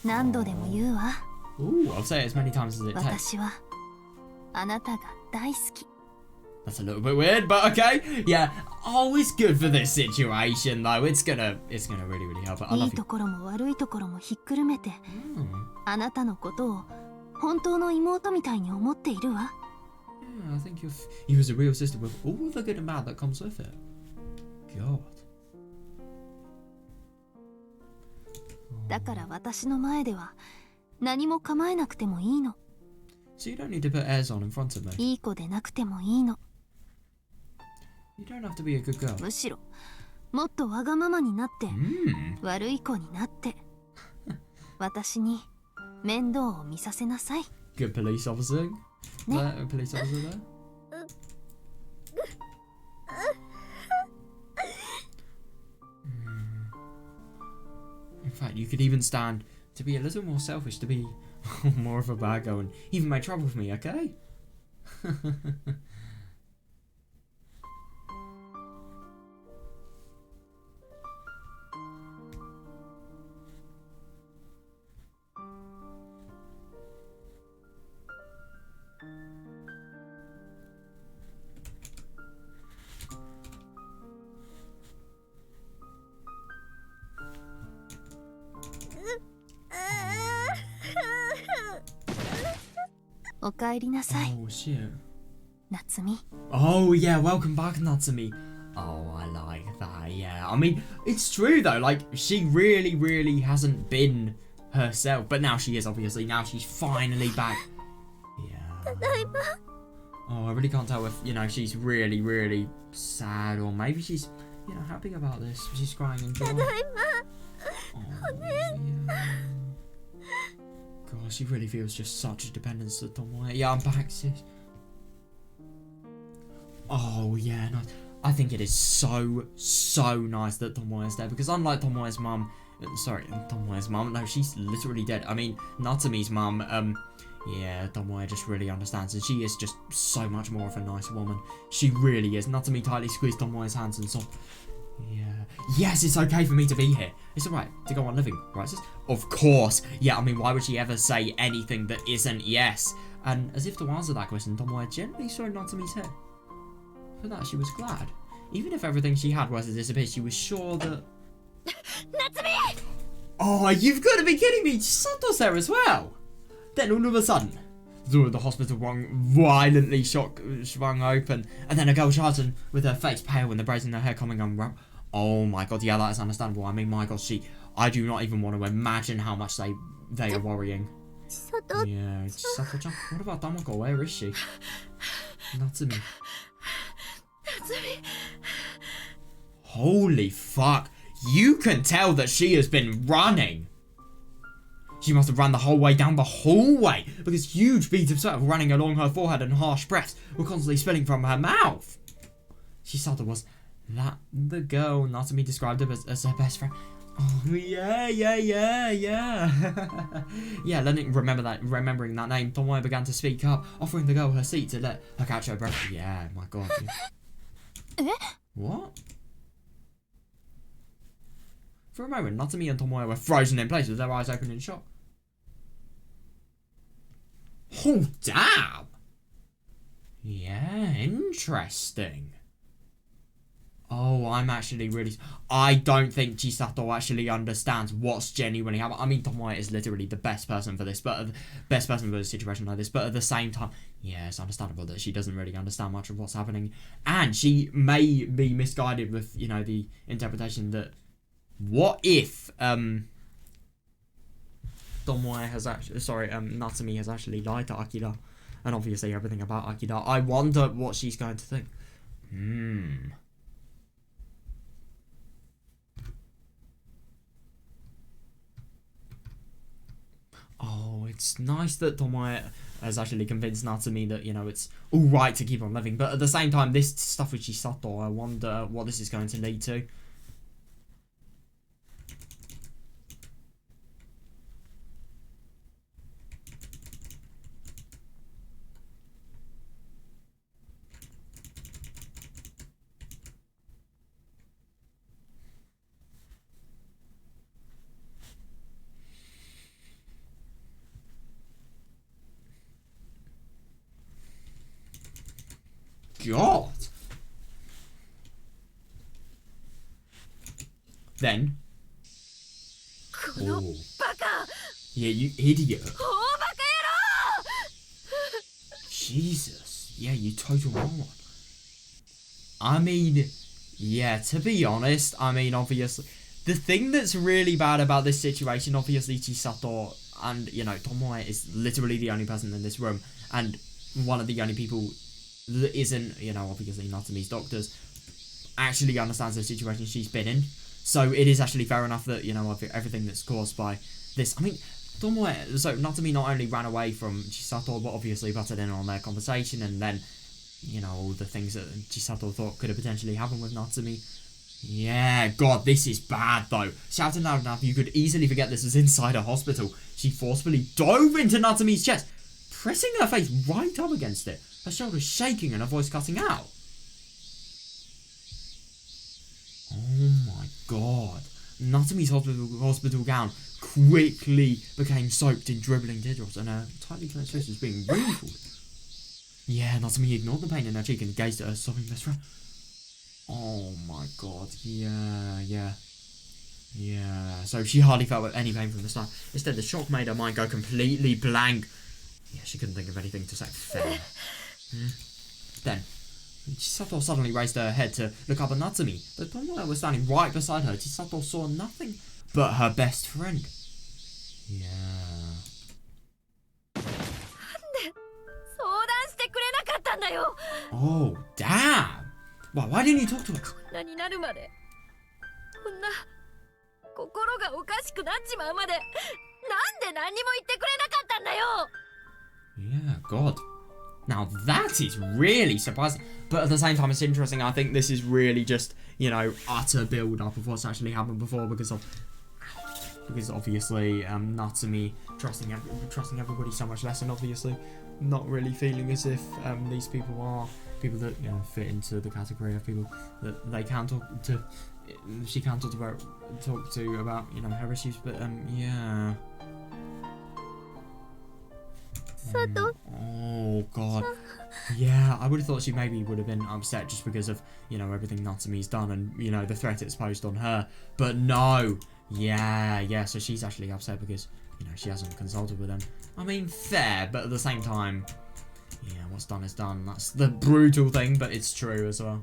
何度でも言うわ。 Ooh, I'll say it as many times as it takes. 私はあなたが大好き。 That's a little bit weird, but okay. Yeah, always good for this situation, though. It's gonna really, really help. I い love い you. ところも悪いところもひっくるめて Mm. あなたのことを本当の妹みたいに思っているわ。 Yeah, I think you as a real sister with all the good and bad that comes with it. God. だから私の前では何も構えなくてもいいの。 So you don't need to put airs on in front of me. いい子でなくてもいいの。 You don't have to be a good girl. むしろもっとわがままになって Mm. 悪い子になって私に面倒を見させなさい。 Good police officer. Police officer there. In fact, you could even stand to be a little more selfish, to be more of a bad girl, and even make trouble with me, okay? Oh, おかえりなさい、 Oh shit. 夏美。 Oh yeah, welcome back, Natsumi. Oh, I like that. Yeah, I mean, it's true though. Like, she really, really hasn't been herself, but now she is. Obviously, now she's finally back. Yeah. Oh, I really can't tell if she's really, really sad, or maybe she's happy about this. She's crying in joy. Oh, yeah. God, she really feels just such a dependence to Tomoe. Yeah, I'm back, sis. Oh, yeah, no, I think it is so nice that Tomoe is there, because unlike Tomoe's mum, no, she's literally dead. I mean, Natsumi's mum, yeah, Tomoe just really understands, and she is just so much more of a nice woman. She really is. Natsumi tightly squeezed Tomoe's hands and sobbed. Yeah. Yes, it's okay for me to be here. It's alright to go on living, right, sis? Of course. Yeah, I mean, why would she ever say anything that isn't yes? And as if to answer that question, Tomoe gently stroked Natsumi's head. For that, she was glad. Even if everything she had was to disappear, she was sure that... Natsumi! Oh, you've got to be kidding me! Chisato's there as well! Then all of a sudden, the door of the hospital violently swung open, and then a girl shouted with her face pale and the braids in her hair coming unwrapped. Oh my god, yeah, that is understandable. I mean, my god, I do not even want to imagine how much they are worrying. Chisato, Yeah, Chisato-chan. What about Tamako? Where is she? Natsumi. Natsumi! Holy fuck. You can tell that she has been running. She must have run the whole way down the hallway, because huge beads of sweat were running along her forehead and harsh breaths were constantly spilling from her mouth. Chisato was that the girl Natsumi described her as her best friend. Oh yeah. Yeah, remembering that name, Tomoe began to speak up, offering the girl her seat to let her catch her breath. Yeah, my god. Yeah. What? For a moment, Natsumi and Tomoe were frozen in place with their eyes open in shock. Oh, damn! Yeah, interesting. Oh, I'm actually really... I don't think Chisato actually understands what's genuinely happening. I mean, Tomoe is literally the best person for this, but best person for a situation like this. But at the same time, yeah, it's understandable that she doesn't really understand much of what's happening. And she may be misguided with, the interpretation that... What if, Natsumi has actually lied to Akira, and obviously everything about Akira. I wonder what she's going to think. Oh, it's nice that Tomoe has actually convinced Natsumi that, it's alright to keep on living, but at the same time, this stuff with Chisato, I wonder what this is going to lead to. god. Then. この Oh. バカ Yeah, you idiot. 大バカ野郎 Jesus. Yeah, you total moron. I mean, yeah, to be honest, I mean, obviously, the thing that's really bad about this situation, obviously, Chisato and, you know, Tomoe is literally the only person in this room, and one of the only people that isn't, you know, obviously Natsumi's doctors, actually understands the situation she's been in. So it is actually fair enough that, you know, everything that's caused by this. I mean, Tomoe, so Natsumi not only ran away from Chisato, but obviously butted in on their conversation, and then, you know, all the things that Chisato thought could have potentially happened with Natsumi. Yeah, God, this is bad, though. Shouting loud enough, you could easily forget this was inside a hospital. She forcefully dove into Natsumi's chest, pressing her face right up against it, her shoulders shaking and her voice cutting out. Oh my god. Natsumi's hospital gown quickly became soaked in dribbling teardrops, and her tightly clenched fist was being wrinkled. Yeah, Natsumi ignored the pain in her cheek and gazed at her sobbing best friend. Oh my god, yeah. So she hardly felt any pain from the start. Instead, the shock made her mind go completely blank. Yeah, she couldn't think of anything to say. Fair. Then, Chisato suddenly raised her head to look up at Natsumi. But Tomoe was standing right beside her. Chisato saw nothing but her best friend. Yeah. 相談してくれなかったんだよ Oh, damn. Why didn't you talk to her? こんなになるまでこんな心がおかしくなっちまうまでなんで何にも言ってくれなかったんだよ Yeah, God. Now that is really surprising. But at the same time, it's interesting. I think this is really just, you know, utter build-up of what's actually happened before because obviously Natsumi trusting everybody so much less, and obviously not really feeling as if these people are people that, you know, fit into the category of people that they can talk to. She can talk to about, you know, her issues, but yeah. Sato. Oh god. Yeah, I would have thought she maybe would have been upset just because of, you know, everything Natsumi's done and, you know, the threat it's posed on her. But no. Yeah, so she's actually upset because, you know, she hasn't consulted with them. I mean, fair, but at the same time, yeah, what's done is done. That's the brutal thing, but it's true as well.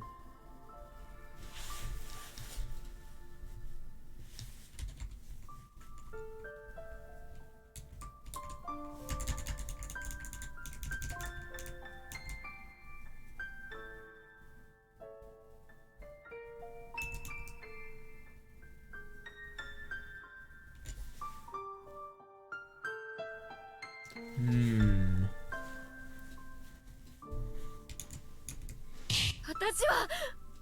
Hmm. 私は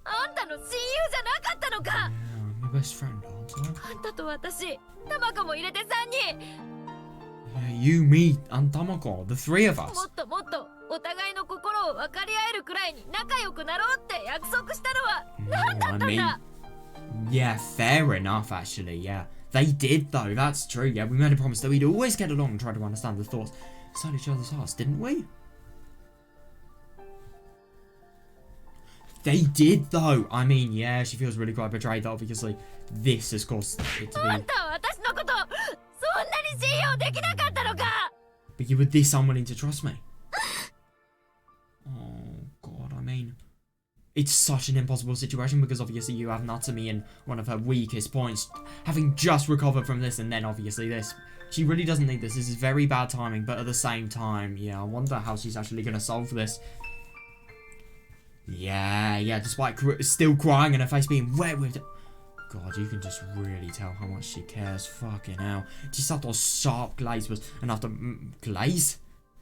あんたの親友じゃなかったのか Yeah, I'm your best friend, aren't I? あんたと私タマコも入れて3人 Yeah, you, me, and Tamako, the three of も us. っともっとお互いの心を分かり合えるくらいに仲良くなろうって約束したのは何だったんだ Yeah, fair enough, actually, yeah. They did, though, that's true, yeah. We made a promise that we'd always get along and try to understand the thoughts inside each other's hearts, didn't we? They did, though. I mean, yeah, she feels really quite betrayed, that obviously this has caused it to あん be... たは私のことそんなに信用できなかったのか But you were this unwilling to trust me. Oh, God, I mean... It's such an impossible situation because obviously you have Natsumi in one of her weakest points, having just recovered from this, and then obviously this. She really doesn't need this. This is very bad timing, but at the same time, yeah, I wonder how she's actually going to solve this. Yeah, despite still crying and her face being wet with... God, you can just really tell how much she cares. Fucking hell. Chisato's sharp gaze was enough to...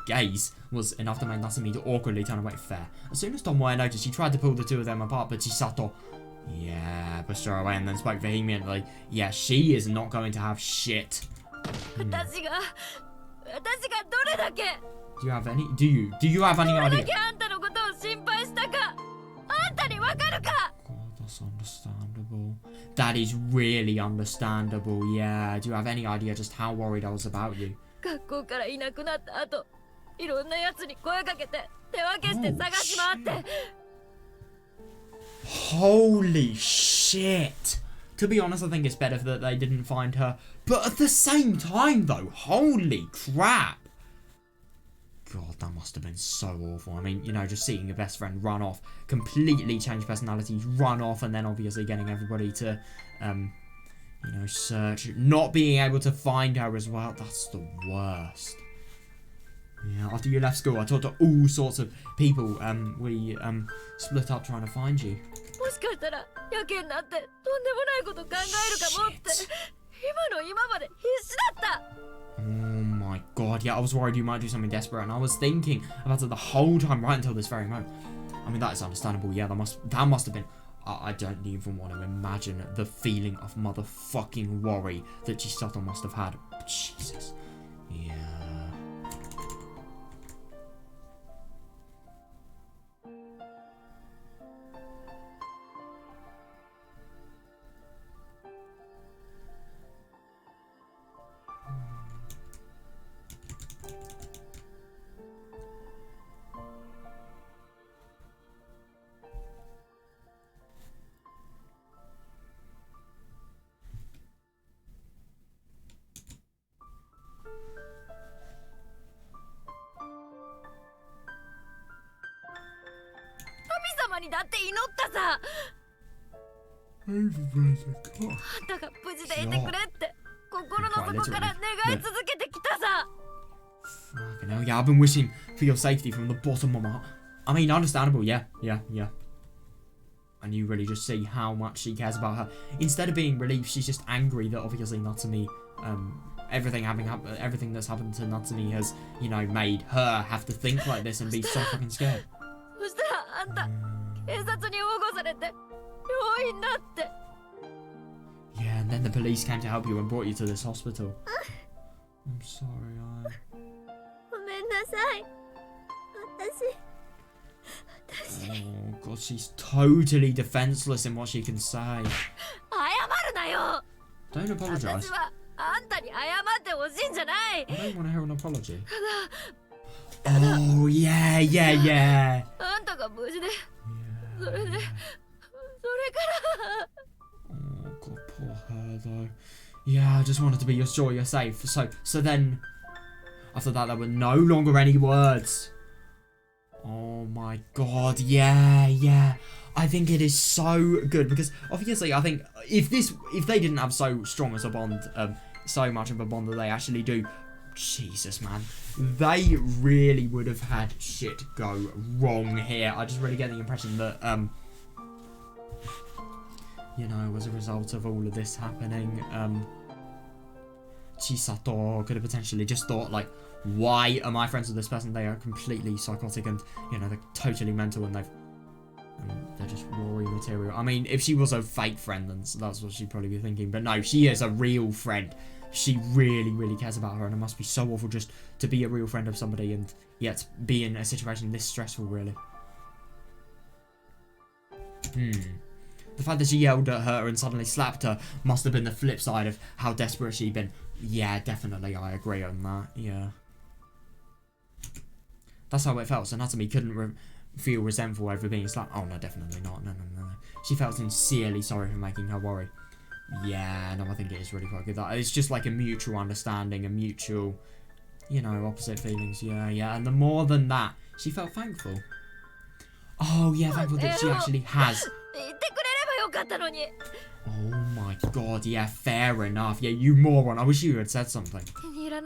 Gaze was enough to make Natsumi to awkwardly turn away. Fair. As soon as Tomoe noticed, she tried to pull the two of them apart, but Chisato, yeah, pushed her away and then spoke vehemently. Yeah, she is not going to have shit. 私がどれだけ Do you have anyどれだ idea? けあんたのことを心配したかあんたにわかるか God, that's understandable. That is really understandable, yeah. Do you have any idea just how worried I was about you? 学校からいなくなった後いろんなやつに声かけて手分けして探し回って Holy shit. To be honest, I think it's better that they didn't find her. But at the same time, though, holy crap. God, that must have been so awful. I mean, you know, just seeing your best friend run off, completely change personalities, run off, and then obviously getting everybody to, you know, search. Not being able to find her as well. That's the worst. Yeah, after you left school, I talked to all sorts of people. We split up trying to find you. もしかしたらやけになってとんでもないこと考えるかもって今の今まで必死だった。 Oh my god, yeah, I was worried you might do something desperate, and I was thinking about it the whole time right until this very moment. I mean, that is understandable. Yeah, that must have been. I don't even want to imagine the feeling of motherfucking worry that Chisato must have had. Jesus. Yeah.神様にだって祈ったさ。あんたが無事でいてくれって心の底から願い続けてきたさ。 Fucking hell, yeah, I've been wishing for your safety from the bottom of my heart. I mean, understandable, yeah. And you really just see how much she cares about her. Instead of being relieved, she's just angry that obviously Natsumi, everything that's happened to Natsumi has, you know, made her have to think like this and be so fucking scared. そしたらあんた警察に保護されて病院になって。 Yeah, and then the police came to help you and brought you to this hospital. I'm sorry, ごめんなさい。私 Oh god, she's totally defenseless in what she can say. 謝るなよ。 Don't apologize. 私はあんたに謝ってほしいんじゃない。 I don't want to hear an apology. Oh, yeah. あんたが無事で、それから。 Oh god, poor her though. Yeah, I just wanted to be sure you're safe. So then, after that, there were no longer any words. Oh my god, yeah. I think it is so good because obviously I think if they didn't have so strong as a bond, so much of a bond that they actually do, Jesus man, they really would have had shit go wrong here. I just really get the impression that you know, as a result of all of this happening, Chisato could have potentially just thought like, why am I friends with this person? They are completely psychotic and, you know, they're totally mental and they're just worry material. I mean, if she was a fake friend, then that's what she'd probably be thinking. But no, she is a real friend. She really, really cares about her, and it must be so awful just to be a real friend of somebody and yet be in a situation this stressful, really. The fact that she yelled at her and suddenly slapped her must have been the flip side of how desperate she'd been. Yeah, definitely, I agree on that, yeah. That's how it felt, so Natsumi couldn't feel resentful over being slapped. Oh, no, definitely not, no. She felt sincerely sorry for making her worry. Yeah, no, I think it is really quite good. It's just like a mutual understanding, a mutual, you know, opposite feelings, yeah. And the more than that, she felt thankful. Oh, yeah, thankful that she actually has. Oh my god, yeah, fair enough. Yeah, you moron. I wish you had said something. Yeah,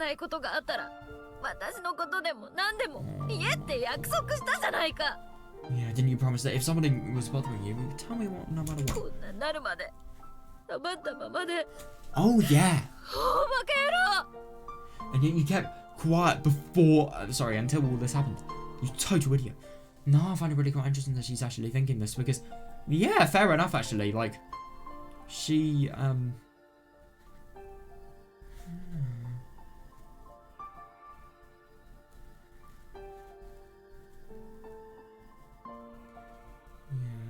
didn't you promise that if somebody was bothering you, tell me what, no matter what? Oh, yeah. And yet you kept quiet before, until all this happened. You total idiot. No, I find it really quite interesting that she's actually thinking this because, yeah, fair enough, actually. Like, she, yeah,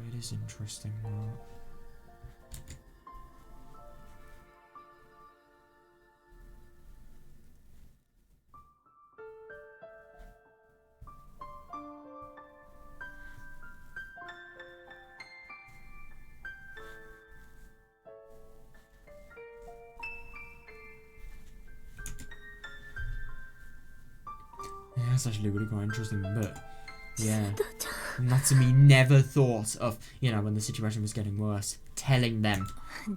it is interesting, that. That's actually really quite interesting, but yeah. Natsumi never thought of, you know, when the situation was getting worse, telling them.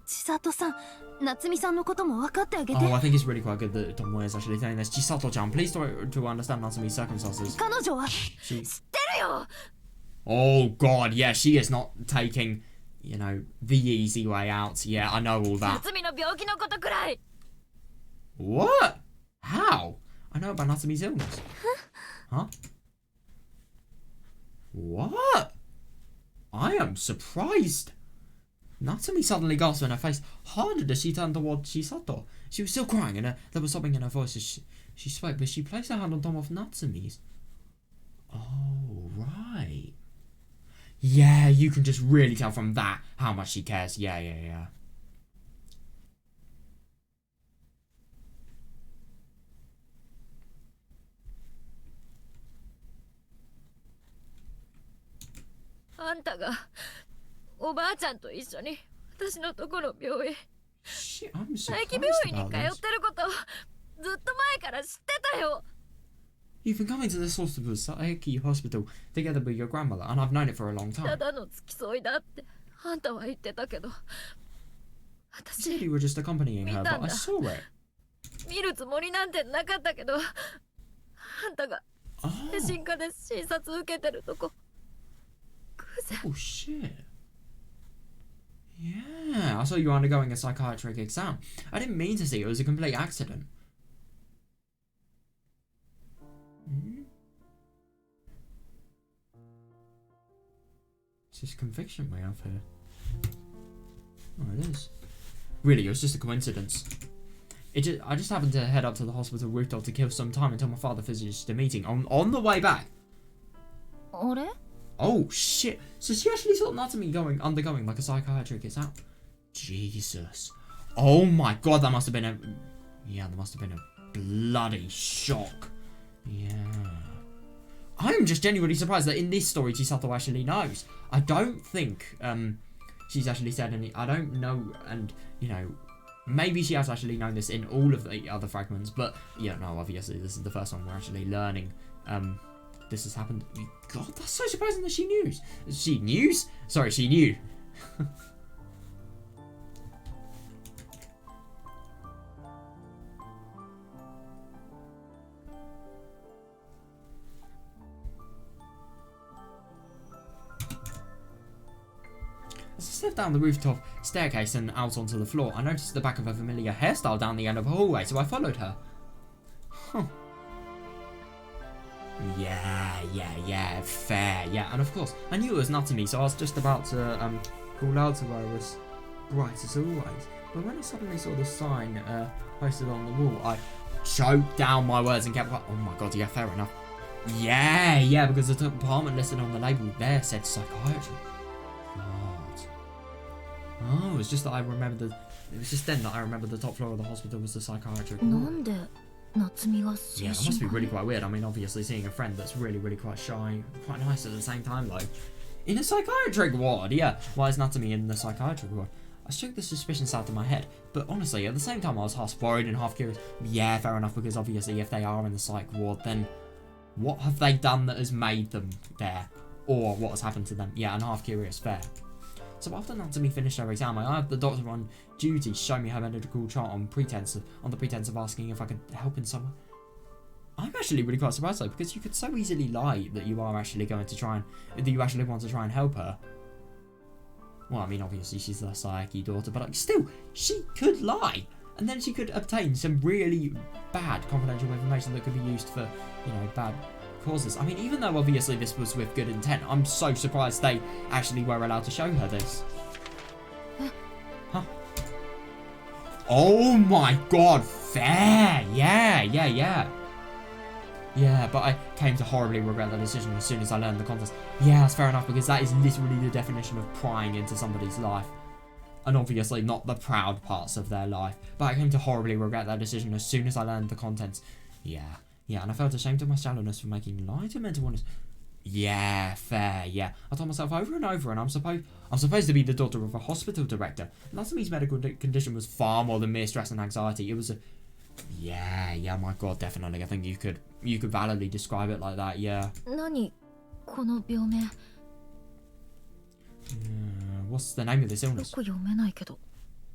千里さん、夏美さんのことも分かってあげて。 Oh, I think it's really quite good that Tomoe is actually saying this. Chisato-chan, please try to understand Natsumi's circumstances. 彼女は She... 知ってるよ。 Oh god, yeah, she is not taking, you know, the easy way out. Yeah, I know all that. 夏美の病気のことくらい。 What? How? I know about Natsumi's illness. Huh? What? I am surprised. Natsumi suddenly gasped and her face hardened as she turned toward Chisato. She was still crying and there was sobbing in her voice as she spoke, but she placed her hand on top of Natsumi's. Oh, right. Yeah, you can just really tell from that how much she cares. Yeah. あんたがおばあちゃんと一緒に私のところ病院、 Shit, I'm 佐伯 surprised 病院に about 通 this. ってることずっと前から知ってたよ。 You've been coming to this hospital, Saeki Hospital, together with your grandmother, and I've known it for a long た time. だの付き添いだってあんたは言ってたけど、 You 私 said you were just accompanying her, but I saw it. 見るつもりなんてなかったけど、あんたが Oh, 精神科で診察受けてるとこ偶然。 oh shit. Yeah, I saw you undergoing a psychiatric exam. I didn't mean to see it was a complete accident. Hmm? It's this conviction we have here. Oh, it is. Really, it was just a coincidence. I just happened to head up to the hospital rooftop to kill some time until my father finished the meeting. On the way back. あれ Oh shit! So she actually saw Natsumi undergoing like a psychiatric exam. Jesus! Oh my god, that must have been that must have been a bloody shock. Yeah. I'm just genuinely surprised that in this story Chisato actually knows. I don't think she's actually said any. I don't know, and you know, maybe she has actually known this in all of the other fragments, but yeah, no, obviously this is the first one we're actually learning. This has happened. God, that's so surprising that she knew. She knew? Sorry, she knew. As I stepped down the rooftop staircase and out onto the floor, I noticed the back of a familiar hairstyle down the end of a hallway, so I followed her. Huh. Yeah, fair, yeah, and of course, I knew it was Natsumi, so I was just about to, call out to her as bright as always, but when I suddenly saw the sign, posted on the wall, I choked down my words and kept like, oh my god, yeah, fair enough. Yeah, because the department listed on the label there said psychiatry. God. Oh, it's just that I remembered it was just then that I remembered the top floor of the hospital was the psychiatric ward. なんで夏美が Yeah, 精 that must be 神科 really quite weird. I mean, obviously seeing a friend that's really quite shy, quite nice at the same time though. In a psychiatric ward, yeah. Why is Natsumi in the psychiatric ward? I shook the suspicions out of my head, but honestly, at the same time I was half worried and half curious. Yeah, fair enough, because obviously if they are in the psych ward, then what have they done that has made them there? Or what has happened to them? Yeah, and half curious, fair. So after Natsumi finished her exam, I had the doctor on duty show me her medical chart on the pretense of asking if I could help in some way. I'm actually really quite surprised though, because you could so easily lie that you are actually going to try and that you actually want to try and help her. Well, I mean, obviously she's the Sayaki daughter, but like, still, she could lie, and then she could obtain some really bad confidential information that could be used for, you know, bad causes. I mean, even though obviously this was with good intent, I'm so surprised they actually were allowed to show her this. Huh? Oh my god, fair! Yeah. Yeah, but I came to horribly regret that decision as soon as I learned the context. Yeah, that's fair enough, because that is literally the definition of prying into somebody's life. And obviously not the proud parts of their life. But I came to horribly regret that decision as soon as I learned the contents. Yeah, and I felt ashamed of my shallowness for making light of mental illness. Yeah, fair, yeah. I told myself over and over, and I'm supposed to be the daughter of a hospital director. Natsumi's medical condition was far more than mere stress and anxiety. It was Yeah, my god, definitely. I think you could validly describe it like that, yeah. 何この病名 What's the name of this よ illness? く読めないけど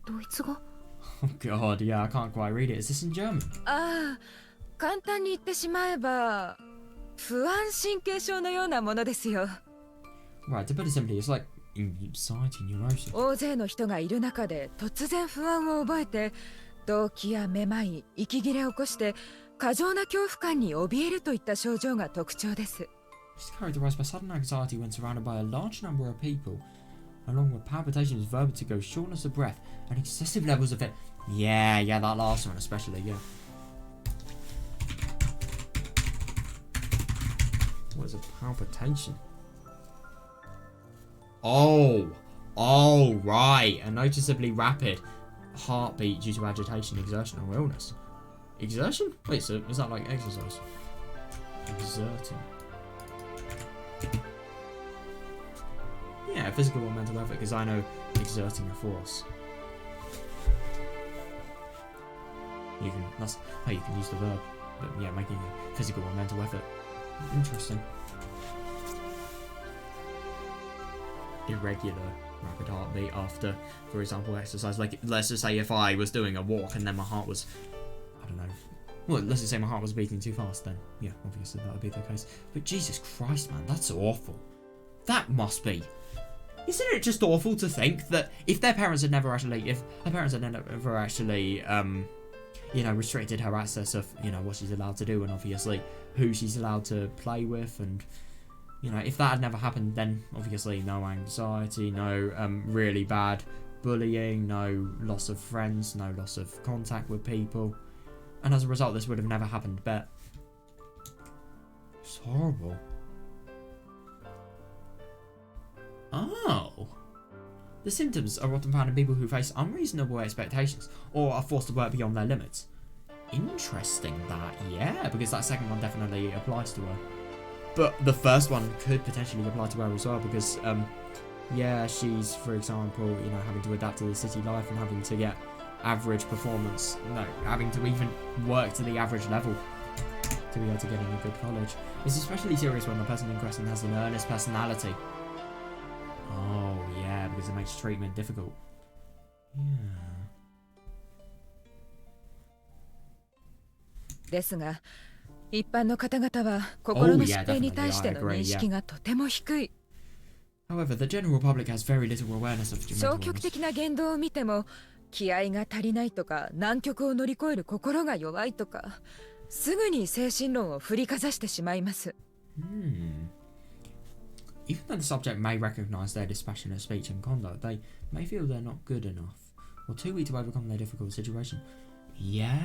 ドイツ語 Oh god, yeah, I can't quite read it. Is this in German? ああ簡単に言ってしまえば不安神経症のようなものですよ Right, to put it simply, it's like anxiety neurosis. 大勢の人がいる中で突然不安を覚えて動悸やめまい、息切れを起こして過剰な恐怖感に怯えるといった症状が特徴です It's characterized by sudden anxiety when surrounded by a large number of people, along with palpitations, vertigo, shortness of breath, and excessive levels of it. Yeah, that last one especially, yeah. What is a palpitation? Oh, right. A noticeably rapid heartbeat due to agitation, exertion, or illness. Exertion? Wait, so is that like exercise? Exerting. Yeah, physical or mental effort, because I know exerting a force. You can, that's how you can use the verb. But yeah, making a physical or mental effort. Interesting. Irregular rapid heartbeat after, for example, exercise. Like, let's just say if I was doing a walk and then my heart was, I don't know, well, let's just say my heart was beating too fast, then yeah, obviously that would be the case. But Jesus Christ, man, that's awful. That must be. Isn't it just awful to think that if her parents had never actually, you know, restricted her access of, you know, what she's allowed to do and obviously who she's allowed to play with, and you know, if that had never happened, then obviously no anxiety, no really bad bullying, no loss of friends, no loss of contact with people, and as a result this would have never happened. But it's horrible. Oh. The symptoms are often found in people who face unreasonable expectations or are forced to work beyond their limits. Interesting that, yeah, because that second one definitely applies to her. But the first one could potentially apply to her as well because, yeah, she's, for example, you know, having to adapt to the city life and having to get average performance, no, having to even work to the average level to be able to get in a good college. It's especially serious when the person in question has an earnest personality. Oh, yeah, because it makes treatment difficult. Yeah. ですが、一般の方々は心の疾病に対しての認識がとても低い。However, the general public has very little awareness of mental illness. 消極的な言動を見ても、気合が足りないとか、難局を乗り越える心が弱いとか、すぐに精神論を振りかざしてしまいます。Even though the subject may recognize their dispassionate speech and conduct, they may feel they're not good enough or too weak to overcome their difficult situation. Yeah.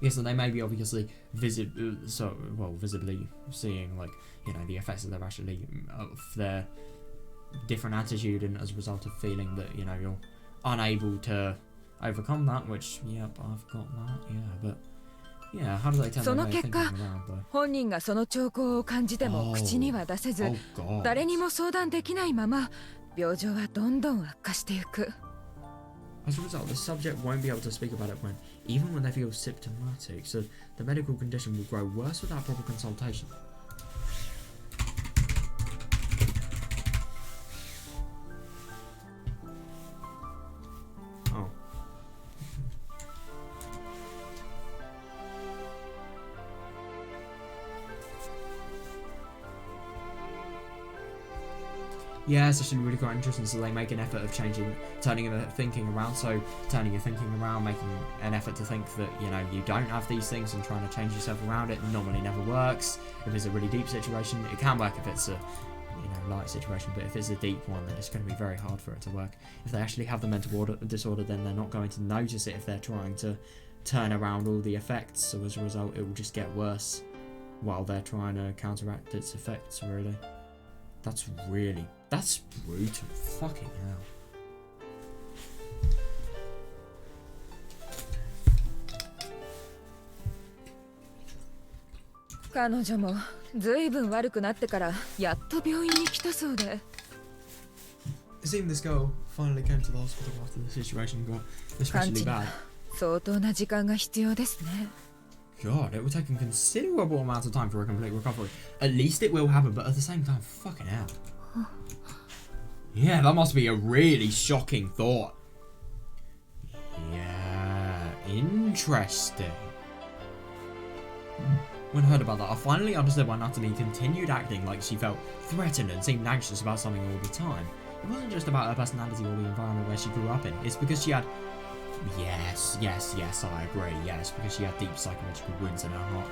Yes, and they may be obviously visibly seeing, like, you know, the effects of their different attitude, and as a result of feeling that, you know, you're unable to overcome that, which, yep, I've got that, yeah, but yeah, how do they tell そ them の they're 結 thinking 果、 around though? 本人がその兆候を感じても口には出せず、 God. 誰にも相談できないまま、病状はどんどん悪化していく。As a result, the subject won't be able to speak about it even when they feel symptomatic, so the medical condition will grow worse without proper consultation. Oh. Yeah, it's actually really quite interesting. So they make an effort of turning your thinking around. So turning your thinking around, making an effort to think that, you know, you don't have these things and trying to change yourself around it normally never works. If it's a really deep situation, it can work if it's a, you know, light situation. But if it's a deep one, then it's going to be very hard for it to work. If they actually have the mental disorder, then they're not going to notice it if they're trying to turn around all the effects. So as a result, it will just get worse while they're trying to counteract its effects, really. That's brutal. Fucking hell.「彼女もずいぶん悪くなってからやっと病院に来たそうで。 It seemed this girl finally came to the hospital after the situation got especially bad. 相当な時間が必要ですね。 God, it will take a considerable amount of time for a complete recovery. At least it will happen, but at the same time, fucking hell. Yeah, that must be a really shocking thought. Yeah, interesting. When I heard about that, I finally understood why Natsumi continued acting like she felt threatened and seemed anxious about something all the time. It wasn't just about her personality or the environment where she grew up in. It's because she had... Yes, I agree. Yes, because she had deep psychological wounds in her heart.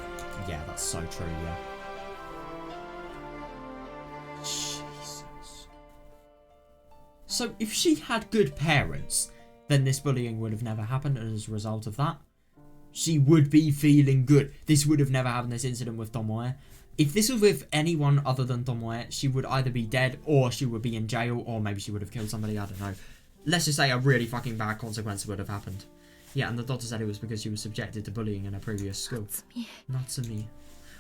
Yeah, that's so true, yeah. Jesus. So, if she had good parents, then this bullying would have never happened, and as a result of that, she would be feeling good. This would have never happened, this incident with Tomoe. If this was with anyone other than Tomoe, she would either be dead, or she would be in jail, or maybe she would have killed somebody, I don't know. Let's just say a really fucking bad consequence would have happened. Yeah, and the doctor said it was because she was subjected to bullying in her previous school. Natsumi.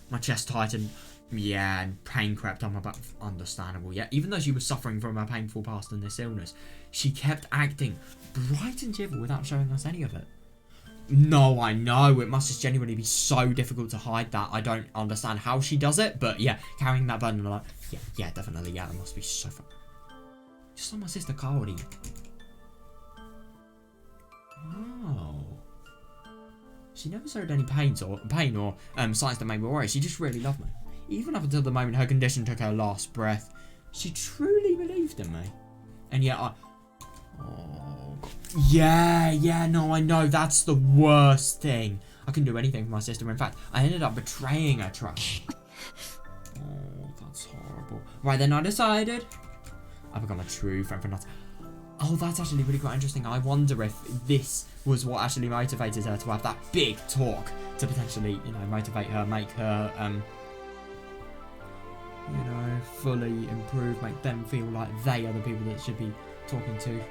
My chest tightened. Yeah, and pain crept on my back. Understandable, yeah. Even though she was suffering from her painful past and this illness, she kept acting bright and cheerful without showing us any of it. No, I know. It must just genuinely be so difficult to hide that. I don't understand how she does it, but yeah, carrying that burden like, yeah, definitely, yeah, it must be so fun. Just like my sister Kaori. Oh. She never showed any pain or signs that made me worry. She just really loved me. Even up until the moment her condition took her last breath, she truly believed in me. And yet oh, God. Yeah, no, I know. That's the worst thing. I couldn't do anything for my sister. In fact, I ended up betraying her trust. Oh, that's horrible. Right then, I decided I've become a true friend for Natsumi. Oh, that's actually really quite interesting. I wonder if this was what actually motivated her to have that big talk to potentially, motivate her, make her, fully improve, make them feel like they are the people that should be talking to.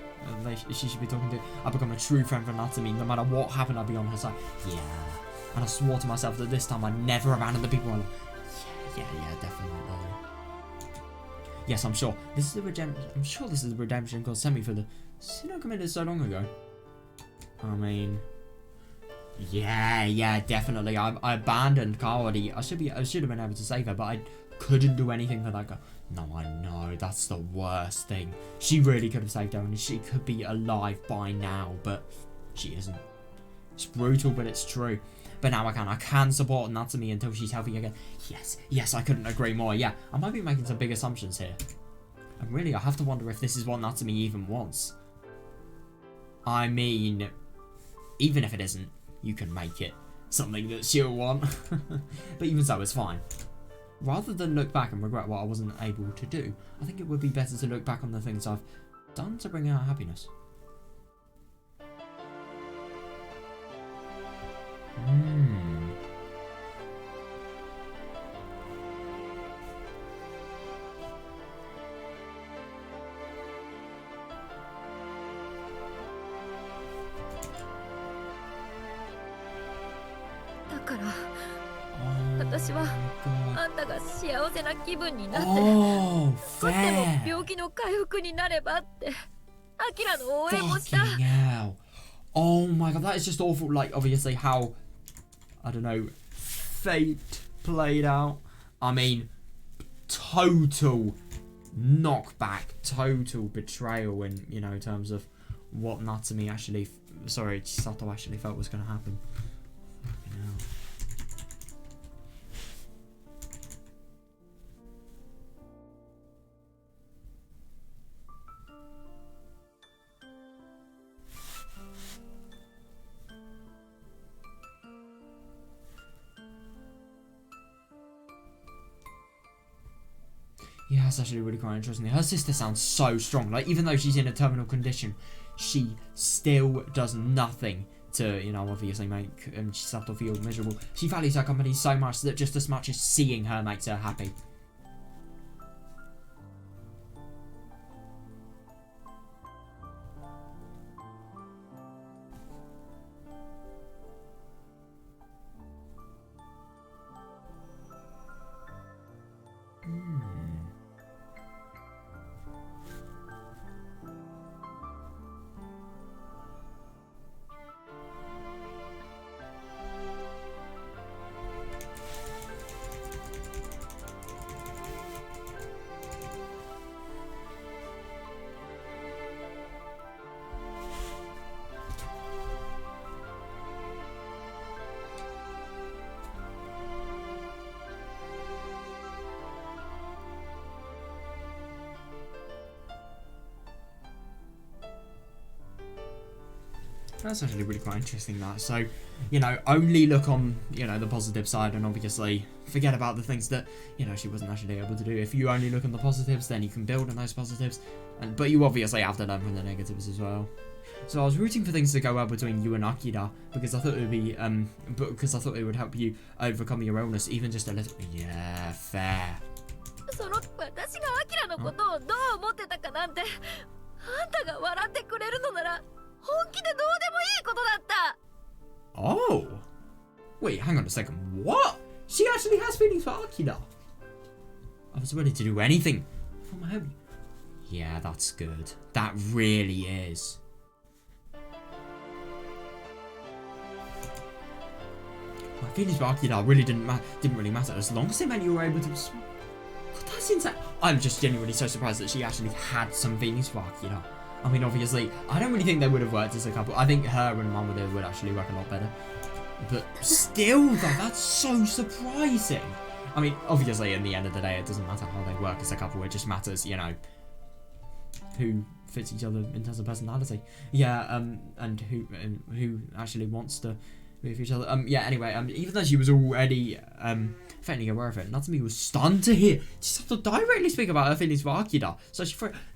She should be talking to. I've become a true friend for Natsumi. No matter what happened, I'd be on her side. Yeah. And I swore to myself that this time I'd never abandon the people I love. Yeah, definitely. Yes, I'm sure. This is the redemption. I'm sure this is the redemption God sent me for the sin I committed so long ago. I mean, yeah, definitely. I abandoned Kaori. I should have been able to save her, but I couldn't do anything for that girl. No, I know. That's the worst thing. She really could have saved her, and she could be alive by now, but she isn't. It's brutal, but it's true. But now I can support Natsumi until she's healthy again. Yes, I couldn't agree more. Yeah, I might be making some big assumptions here. And really, I have to wonder if this is what Natsumi even wants. I mean, even if it isn't, you can make it something that she'll want. But even so, it's fine. Rather than look back and regret what I wasn't able to do, I think it would be better to look back on the things I've done to bring her happiness. Hmm. Oh, fair. Fucking hell. Oh my god, that is just awful. Like, obviously how, I don't know, fate played out. I mean, total knockback, total betrayal in, in terms of what Natsumi actually, Chisato actually felt was going to happen. Fucking hell. Yeah, that's actually really quite interesting. Her sister sounds so strong. Like, even though she's in a terminal condition, she still does nothing to, obviously make Chisato feel miserable. She values her company so much that just as much as seeing her makes her happy. That's actually really quite interesting, that. So, you know, only look on, you know, the positive side and obviously forget about the things that, you know, she wasn't actually able to do. If you only look on the positives, then you can build on those positives. But you obviously have to learn from the negatives as well. So I was rooting for things to go well between you and Akira because I thought it would be, because I thought it would help you overcome your illness even just a little. Yeah, fair. その私がアキラのことをどう思ってたかなんて、あんたが笑ってくれるのなら本気でどうでもいいことだった。Oh, wait, hang on a second. What? She actually has feelings for Akira. I was ready to do anything for my home. Yeah, that's good. That really is. My feelings for Akira really didn't really matter as long as it meant you were able to. God, that's insane. I'm just genuinely so surprised that she actually had some feelings for Akira. I mean, obviously, I don't really think they would have worked as a couple. I think her and Mamoru would actually work a lot better. But still, though, that's so surprising. I mean, obviously, in the end of the day, it doesn't matter how they work as a couple. It just matters, you know, who fits each other in terms of personality. Yeah, and who actually wants to be with each other. Yeah, anyway, even though she was already faintly aware of it, Natsumi was stunned to hear Chisato directly speak about her feelings for Akira. So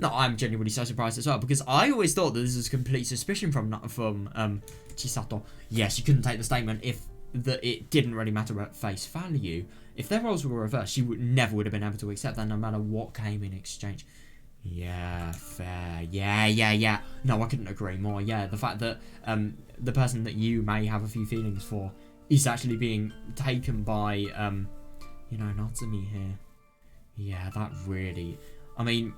no, I'm genuinely so surprised as well, because I always thought that this was complete suspicion from Chisato. Yes, you couldn't take the statement if it didn't really matter at face value. If their roles were reversed, she never would have been able to accept that, no matter what came in exchange. Yeah, fair. Yeah. No, I couldn't agree more. Yeah, the fact that the person that you may have a few feelings for is actually being taken by you know, Natsumi here. Yeah, that really. I mean,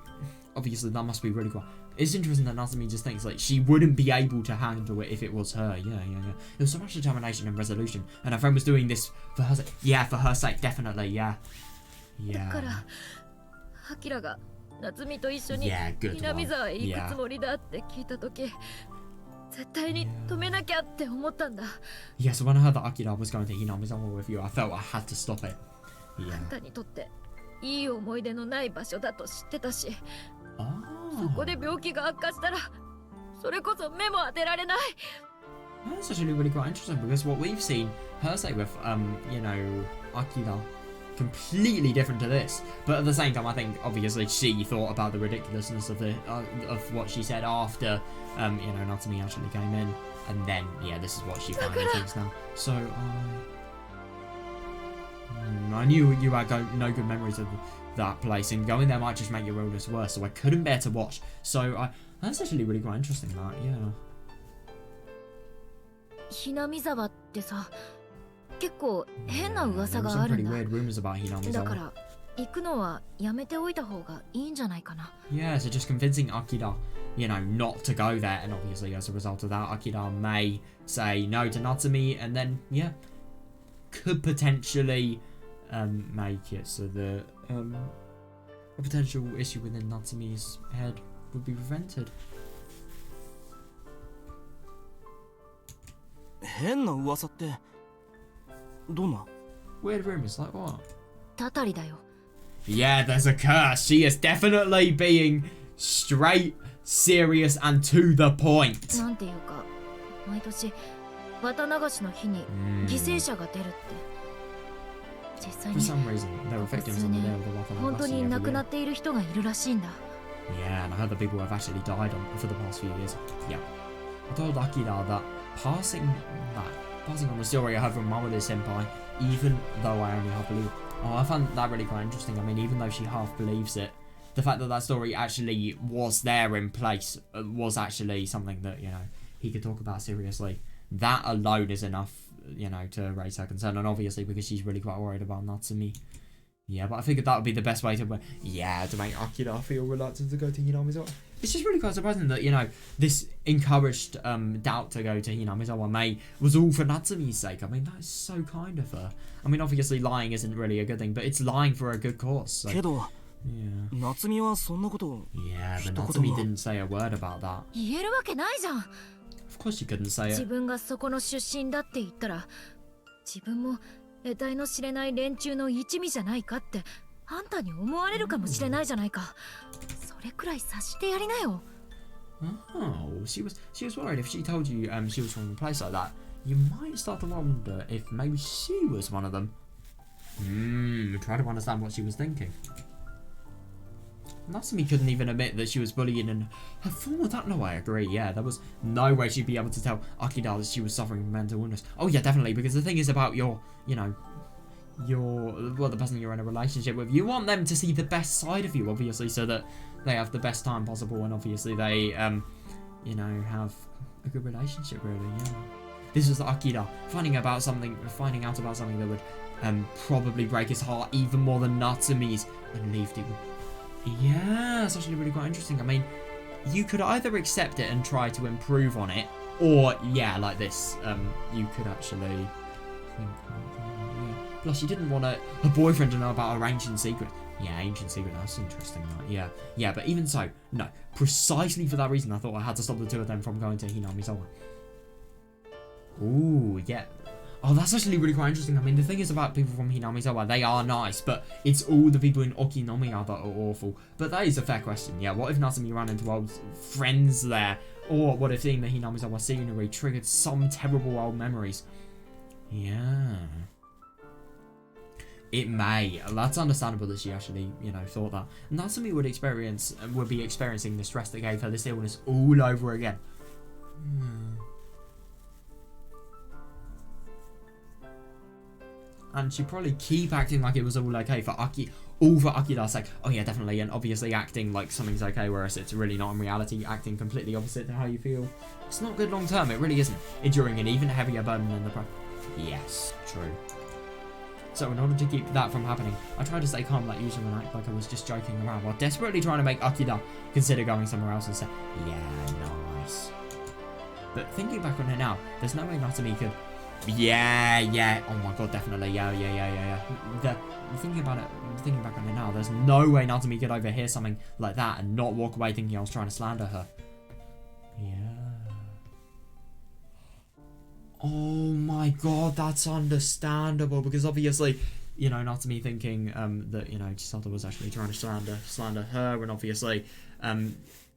obviously that must be really cool. It's interesting that Natsumi just thinks like she wouldn't be able to handle it if it was her. Yeah. There was so much determination and resolution, and her friend was doing this for her sake. Yeah, for her sake, definitely. Yeah. だからアキラが夏美と一緒に南沢へ行くつもりだって聞いたとき、絶対に止めなきゃって思ったんだ。Yeah, so when I heard that Akira was going to Hinamizawa with you, I felt I had to stop it. Yeah. あんたにとっていい思い出のない場所だと知ってたし、そこで病気が悪化したら、それこそ目も当てられない。That's actually really quite interesting because what we've seen her say with you know, Akira, completely different to this, but at the same time I think obviously she thought about the ridiculousness of the of what she said after you know, Natsumi actually came in, and then yeah, this is what she finally thinks now. So I knew you had no good memories of that place, and going there might just make your illness worse, so I couldn't bear to watch. So that's actually really quite interesting, that. Yeah. 南沢ってさ、結構変な噂があるんだ。だから行くのはやめておいた方がいいんじゃないかな。Yeah, so just convincing Akira, you know, not to go there, and obviously as a result of that, Akira may say no to Natsumi, and then yeah, could potentially make it so that a potential issue within Natsumi's head would be prevented. 変な噂ってどんな Weird rumors like what? たたりだよ。Yeah, there's a curse. She is definitely being straight, serious, and to the point. なんていうか、毎年綿流しの日に犠牲者が出るって。実際に For some reason, there were victims on the day of the Watanagashi 本当に亡くな every っている人がいるらしいんだ。 year. Yeah, and I heard that people have actually died for the past few years. Yeah. I told Akira that passing on the story I heard from Mamoru Senpai, even though I only half believe. Oh, I found that really quite interesting. I mean, even though she half believes it, the fact that that story actually was there in place was actually something that, you know, he could talk about seriously. That alone is enough, you know, to raise her concern, and obviously because she's really quite worried about Natsumi. Yeah, but I figured that would be the best way to make Akira feel reluctant to go to Hinamizawa. It's just really quite surprising that, you know, this encouraged doubt to go to Hinamizawa was all for Natsumi's sake. I mean, that is so kind of her. I mean, obviously lying isn't really a good thing, but it's lying for a good cause. So, けど yeah. 夏美はそんなことを Yeah, but Natsumi didn't say a word about that. 言えるわけないじゃん。 Of course she couldn't say 自 it. 分がそこの出身だって言ったら、自分も得体の知れない連中の一味じゃないかってあんたに思われるかもしれないじゃないか。それくらい察してやりなよ。Oh, she was worried if she told you she was from a place like that, you might start to wonder if maybe she was one of them. Try to understand what she was thinking. Natsumi couldn't even admit that she was bullying, and her former dad. No, I agree. Yeah, there was no way she'd be able to tell Akira that she was suffering from mental illness. Oh yeah, definitely, because the thing is about the person you're in a relationship with, you want them to see the best side of you, obviously, so that they have the best time possible, and obviously they have a good relationship, really. Yeah. This was Akira finding out about something that would probably break his heart even more than Natsumi's, and leave it. Yeah, it's actually really quite interesting. I mean, you could either accept it and try to improve on it, or yeah, like this, you could actually think. Plus, she didn't want her boyfriend to know about her ancient secret. Yeah, ancient secret, that's interesting. Right? Yeah, but even so, no. Precisely for that reason, I thought I had to stop the two of them from going to Hinamizawa. Ooh, yeah. Oh, that's actually really quite interesting. I mean, the thing is about people from Hinamizawa, they are nice, but it's all the people in Okinomiya that are awful. But that is a fair question. Yeah, what if Natsumi ran into old friends there? Or what if seeing the Hinamizawa scenery triggered some terrible old memories? Yeah. It may. That's understandable that she actually, thought that. Natsumi would be experiencing the stress that gave her this illness all over again. And she'd probably keep acting like it was all okay for Akira's sake. Oh yeah, definitely. And obviously acting like something's okay, whereas it's really not in reality, acting completely opposite to how you feel. It's not good long term, it really isn't. Enduring an even heavier burden than the Yes, true. So in order to keep that from happening, I tried to stay calm like usual and act like I was just joking around, while desperately trying to make Akira consider going somewhere else and say, yeah, nice. But thinking back on it now, there's no way Natsumi could... Yeah. Oh my god, definitely. Yeah. Thinking back on it now, there's no way Natsumi could overhear something like that and not walk away thinking I was trying to slander her. Yeah. Oh my god, that's understandable, because obviously, Natsumi thinking that, Chisato was actually trying to slander her, and obviously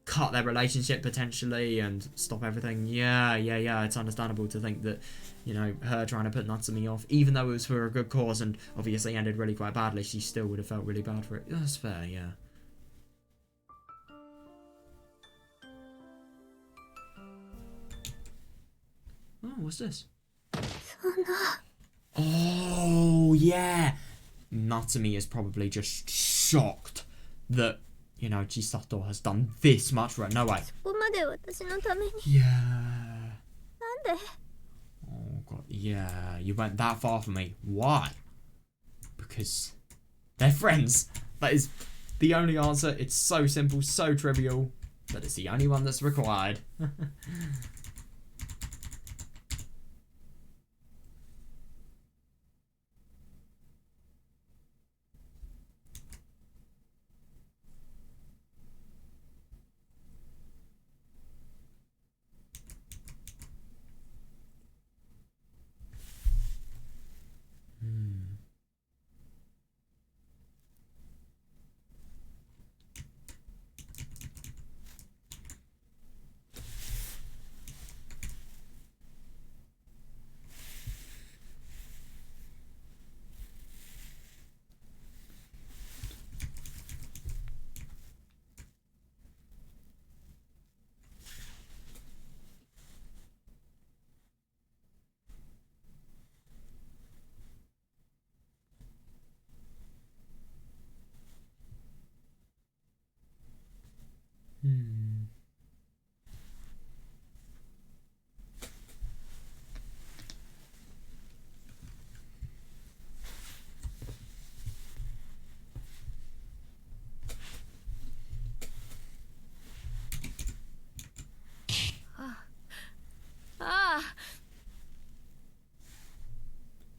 cut their relationship potentially and stop everything. Yeah, it's understandable to think that, her trying to put Natsumi off, even though it was for a good cause and obviously ended really quite badly, she still would have felt really bad for it. That's fair, yeah. Oh, what's this? Oh, yeah. Natsumi is probably just shocked that, Chisato has done this much right. No way. Yeah. Oh, God. Yeah, you went that far for me. Why? Because they're friends. That is the only answer. It's so simple, so trivial, but it's the only one that's required.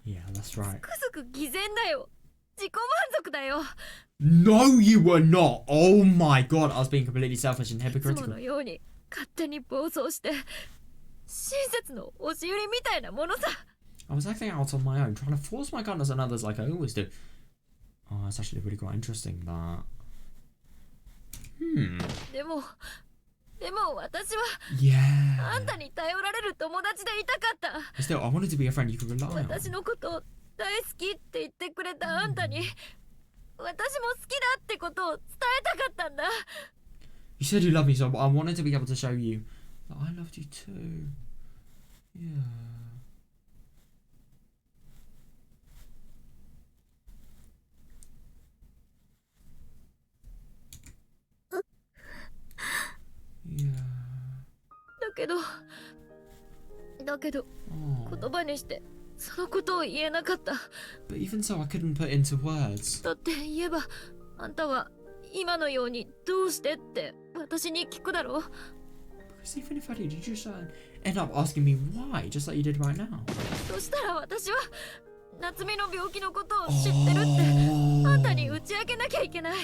Yeah, that's right. No, you were not. Oh my god, I was being completely selfish and hypocritical. I was acting out on my own, trying to force my kindness on others like I always do. Oh, that's actually really quite interesting, that. でも私は Yeah. あんたに頼られる友達でいたかった。 Still, I wanted to be a friend you could rely on. 私のことを大好きって言ってくれたあんたに私も好きだってことを伝えたかったんだ。 You said you love me, so I wanted to be able to show you that I loved you too. Yeah. Yeah. だけど Oh. 言葉にしてそのことを言えなかった。 But even so, I couldn't put into words. だって言えばあんたは今のようにどうしてって私に聞くだろう。 Because even if I did, you just end up asking me why, just like you did right now. そしたら私は夏美の病気のことを知ってるってあんたに打ち明けなきゃいけない。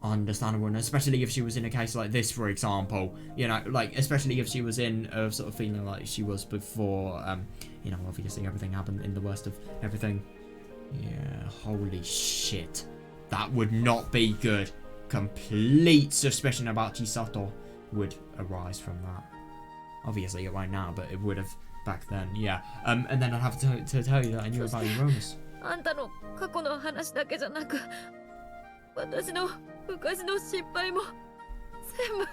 Understandable, and especially if she was in a case like this, for example, you know, like especially if she was in a sort of feeling like she was before, you know, obviously everything happened in the worst of everything. Yeah, holy shit, that would not be good. Complete suspicion about Chisato would arise from that. Obviously it won't now, but it would have back then. Yeah, and then I'd have to tell you that I knew about your illness. あんたの過去の話だけじゃなく私の昔の失敗も全部。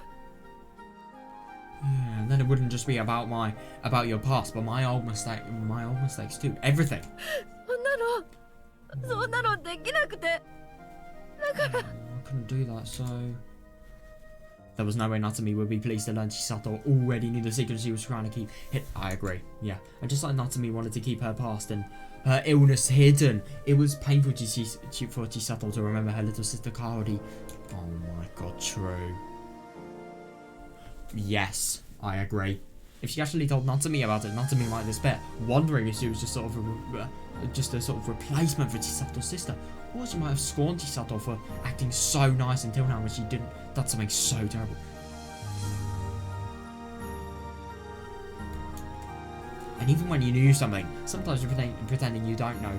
Yeah, and then it wouldn't just be about your past, but my old mistakes too. Everything. そんなのできなくて。だから I couldn't do that, so there was no way Natsumi would be pleased to learn Chisato already knew the secret she was trying to keep. I agree. Yeah, and just like Natsumi wanted to keep her past and her illness hidden, it was painful for Chisato to remember her little sister Kaori. Oh my god, true. Yes, I agree. If she actually told Natsumi about it, Natsumi might despair, wondering if she was just a sort of replacement for Chisato's sister, or she might have scorned Chisato for acting so nice until now when she done something so terrible. And even when you knew something, sometimes pretending you don't know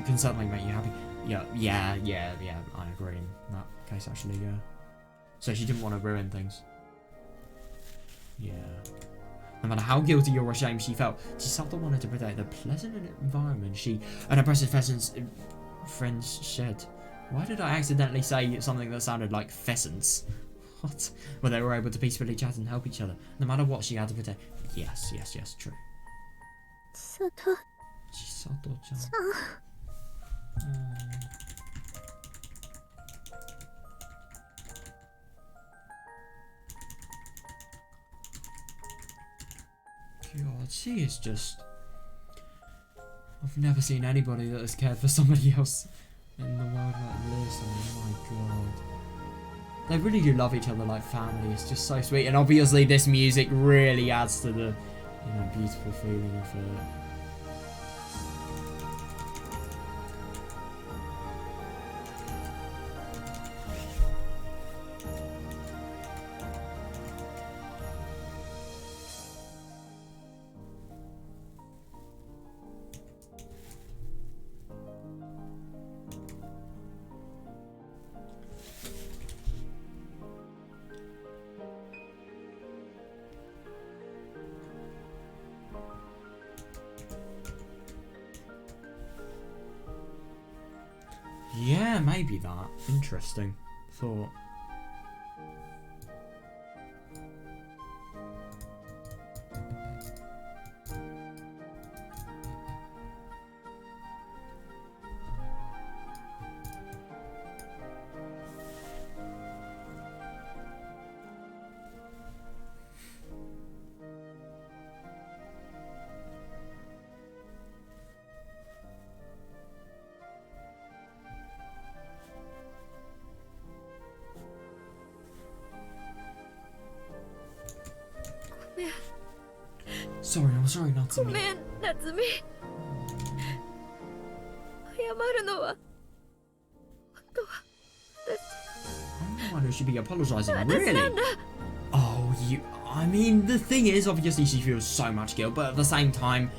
can certainly make you happy. Yeah, I agree in that case actually, yeah. So she didn't want to ruin things. Yeah. No matter how guilty or ashamed she felt, Chisato wanted to protect the pleasant environment she and her precious friends shared. Why did I accidentally say something that sounded like pheasants? What? Well, they were able to peacefully chat and help each other, no matter what she had to protect. Yes, true. 千里 Chisato-chan. ちゃん God, she is just... I've never seen anybody that has cared for somebody else in the world like this. Oh my god. They really do love each other like family. It's just so sweet. And obviously this music really adds to the, you know, beautiful feeling of it. Yeah, maybe that. Interesting thought. I'm sorry, ご Natsumi. めん夏美。謝るのは本当は I'm the one who should be apologising, 私 really? なんだ。 Oh, I mean, the thing is, obviously she feels so much guilt, but at the same time,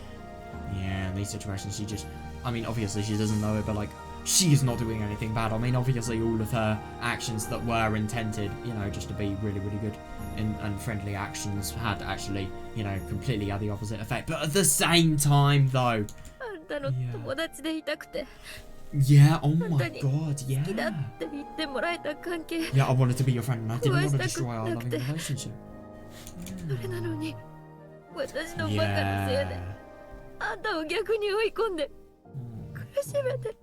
yeah, in these situations she just... I mean, obviously she doesn't know it, but like, she is not doing anything bad. I mean, obviously all of her actions that were intended, you know, just to be really, really good and friendly actions had actually, you know, completely had the opposite effect. But at the same time, though, あんたの友達でいたくて yeah, oh my god, 好きだ yeah. って言ってもらえた関係 Yeah, I wanted to be your friend and I didn't want to destroy our loving relationship. それなのに私のバカのせいで Yeah. あんたを逆に追い込んで苦しめて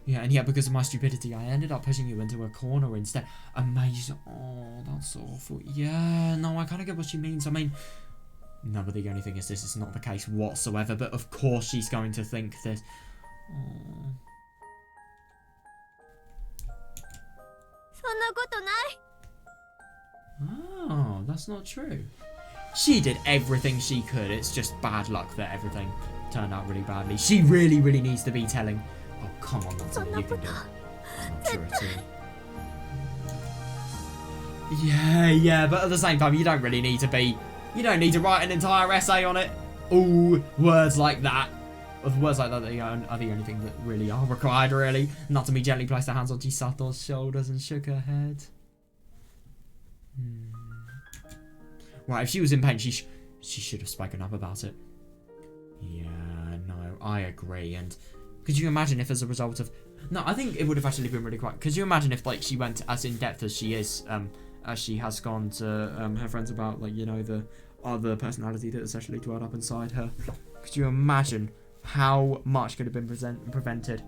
Yeah, and yeah, because of my stupidity, I ended up pushing you into a corner instead. Amazing. Oh, that's awful. Yeah, no, I kind of get what she means. I mean, no, but the only thing is this is not the case whatsoever. But of course she's going to think this. Oh. そんなことない Oh, that's not true. She did everything she could. It's just bad luck that everything turned out really badly. She really, really needs to be telling. Oh, come on, that's all you can do. I'm sure it is. Yeah, but at the same time, you don't really need to be. You don't need to write an entire essay on it. Ooh, words like that. Words like that are the only thing that really are required, really. Natsumi gently placed her hands on Chisato's shoulders and shook her head. Right, if she was in pain, she should have spoken up about it. Yeah, no, I agree. And could you imagine if as a result of... No, I think it would have actually been really quite... Could you imagine if, like, she went as in-depth as she is, as she has gone to her friends about, like, you know, the other personality that essentially dwelled up inside her? Could you imagine how much could have been prevented?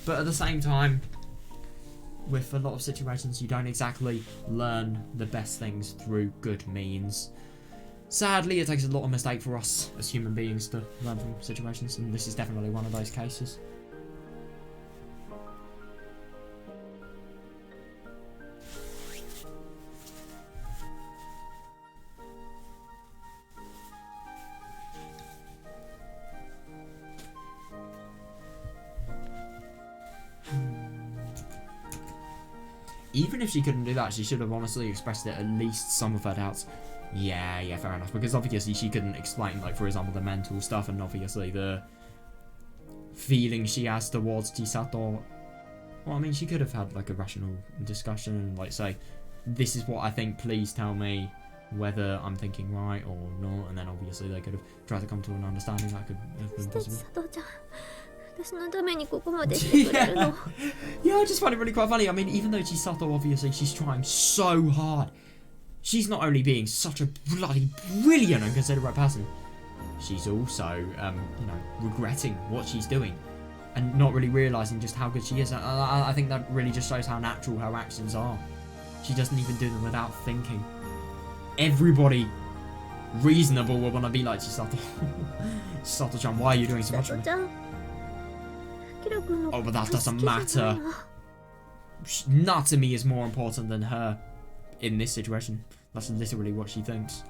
But at the same time, with a lot of situations, you don't exactly learn the best things through good means. Sadly, it takes a lot of mistake for us as human beings to learn from situations, and this is definitely one of those cases. Even if she couldn't do that, she should have honestly expressed it, at least some of her doubts. Yeah, fair enough. Because obviously she couldn't explain, like, for example, the mental stuff and obviously the feeling she has towards Chisato. Well, I mean, she could have had, like, a rational discussion and, like, say, this is what I think, please tell me whether I'm thinking right or not. And then obviously they could have tried to come to an understanding. That could have been possible. ちゃん私のためにここまでしてくれるの Yeah, I just find it really quite funny. I mean, even though Chisato, obviously, she's trying so hard. She's not only being such a bloody brilliant and considerate person, she's also, you know, regretting what she's doing and not really realising just how good she is. I think that really just shows how natural her actions are. She doesn't even do them without thinking. Everybody reasonable will want to be like Chisato. Chisato-chan, why are you doing so much? ちゃん Oh, but that doesn't matter. Natsumi is more important than her in this situation. That's literally what she thinks.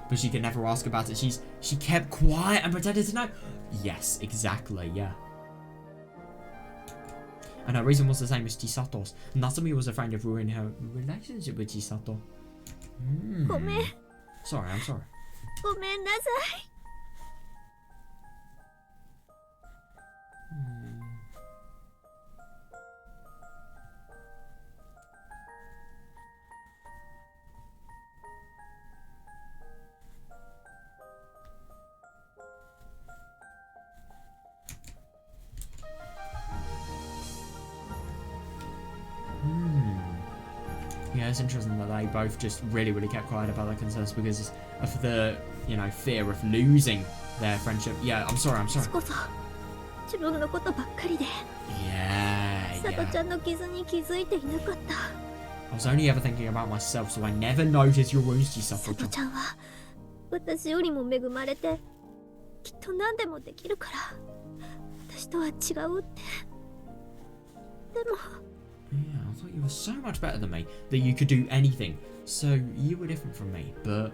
But she could never ask about it. She kept quiet and pretended to know. Yes, exactly, yeah. And her reason was the same as Chisato's. Natsumi was afraid of ruining her relationship with Chisato. Sorry, I'm sorry. ごめんなさい Yeah, it's interesting that they both just really, really kept quiet about their concerns because of the, you know, fear of losing their friendship. Yeah, I'm sorry. こそ自分のことばっかりで Yeah, さとち yeah. ゃんの傷に気づいていなかった I was only ever thinking about myself, so I never noticed your wounds, さと Chisato-chan. ちゃんは私よりも恵まれてきっと何でもできるから私とは違うってでも Yeah, I thought you were so much better than me, that you could do anything. So, you were different from me, but...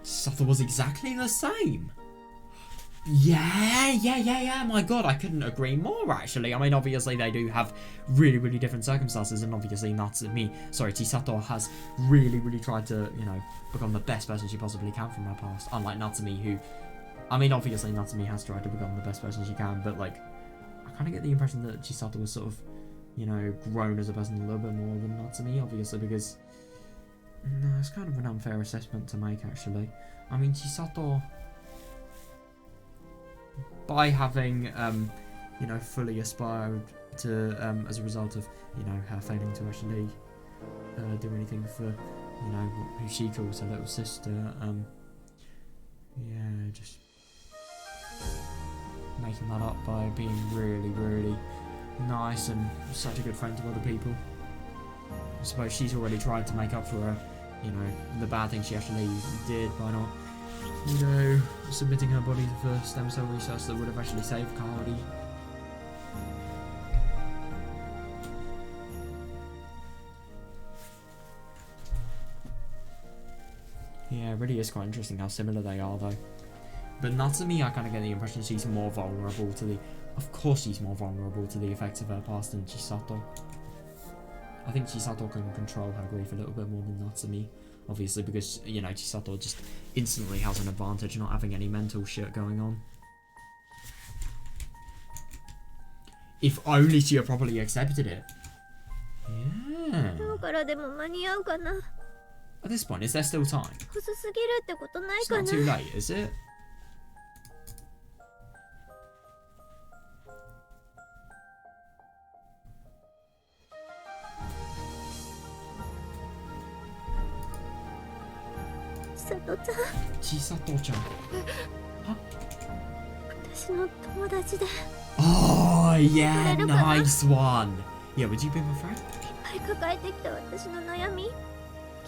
Chisato was exactly the same! Yeah. My God, I couldn't agree more, actually. I mean, obviously, they do have really, really different circumstances, and obviously, Chisato has really, really tried to, you know, become the best person she possibly can from her past. Unlike Natsumi, who, I mean, obviously, Natsumi has tried to become the best person she can, but, like, I kind of get the impression that Chisato was sort of, you know, grown as a person a little bit more than Natsumi, obviously, because, no, it's kind of an unfair assessment to make, actually. I mean, Chisato, by having, you know, fully aspired to, as a result of, you know, her failing to actually do anything for, you know, who she calls her little sister, yeah, just making that up by being really, really nice and such a good friend to other people. I suppose she's already tried to make up for her, you know, the bad thing she actually did by not, you know, submitting her body for stem cell research that would have actually saved Cardi. Yeah, it really is quite interesting how similar they are, though. But Natsumi, I kind of get the impression she's more vulnerable to the... Of course she's more vulnerable to the effects of her past than Chisato. I think Chisato can control her grief a little bit more than Natsumi. Obviously, because, you know, Chisato just instantly has an advantage not having any mental shit going on. If only she had properly accepted it. Yeah. 今日からでも間に合うかな。 At this point, is there still time? 遅すぎるってことない It's か not な。 too late, is it? Chisato-chan. Huh? 私の友達でいっ Oh, yeah, nice one. Yeah, would you be my friend? ぱい抱えてきた私の悩み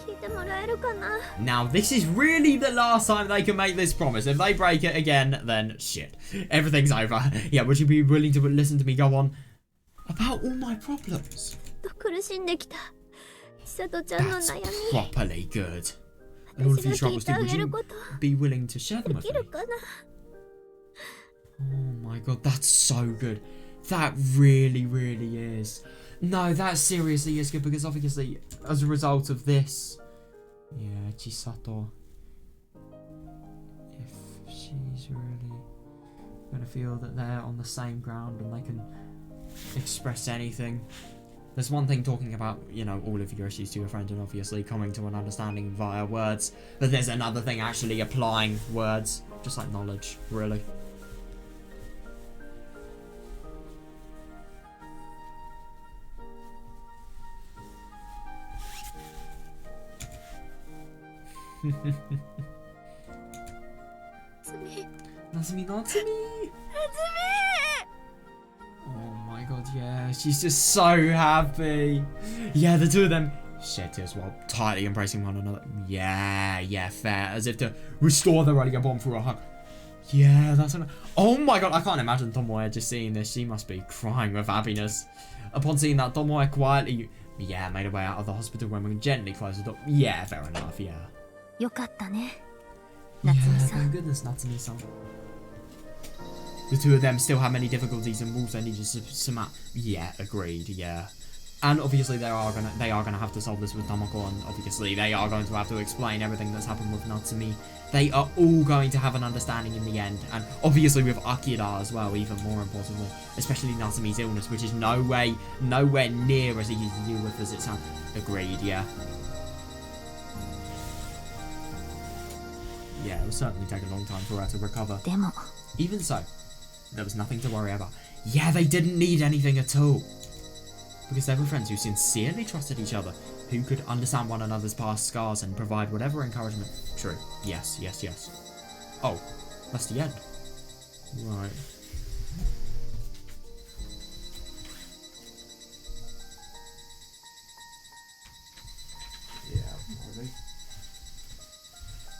聞いてもらえるかな。 Now, this is really the last time they can make this promise. If they break it again, then shit. Everything's over. Yeah, would you be willing to listen to me go on about all my problems? ずっと苦しんできた千里ちゃんの That's 悩み properly good. And all of 私 these が聞い struggles て too, あ would げる you こと be willing to share them で with き me? るかな。 Oh my god, that's so good. That really, really is. No, that seriously is good because obviously, as a result of this, yeah, Chisato, if she's really gonna feel that they're on the same ground and they can express anything. There's one thing talking about, you know, all of your issues to your friend and obviously coming to an understanding via words, but there's another thing actually applying words, just like knowledge, really. Natsumi. Oh my god, yeah, she's just so happy. Yeah, the two of them shit as well, tightly embracing one another. Yeah, fair. As if to restore their running bond through a hug. Yeah, that's an... Oh my god, I can't imagine Tomoe just seeing this. She must be crying with happiness. Upon seeing that, Tomoe quietly, made her way out of the hospital room and gently closed the door. Yeah, fair enough, yeah. よかったね Yeah, 夏美さん thank goodness, Natsumi-san. The two of them still have many difficulties and rules they need to surmount. Yeah, agreed, yeah. And obviously they are gonna have to solve this with Tomoko, and obviously they are going to have to explain everything that's happened with Natsumi. They are all going to have an understanding in the end, and obviously with Akira as well, even more importantly, especially Natsumi's illness, which is nowhere near as easy to deal with as it sounds. Agreed, yeah. Yeah, it will certainly take a long time for her to recover. でも Even so, there was nothing to worry about. Yeah, they didn't need anything at all. Because they were friends who sincerely trusted each other, who could understand one another's past scars and provide whatever encouragement. True. Yes. Oh, that's the end. Right. Yeah, probably.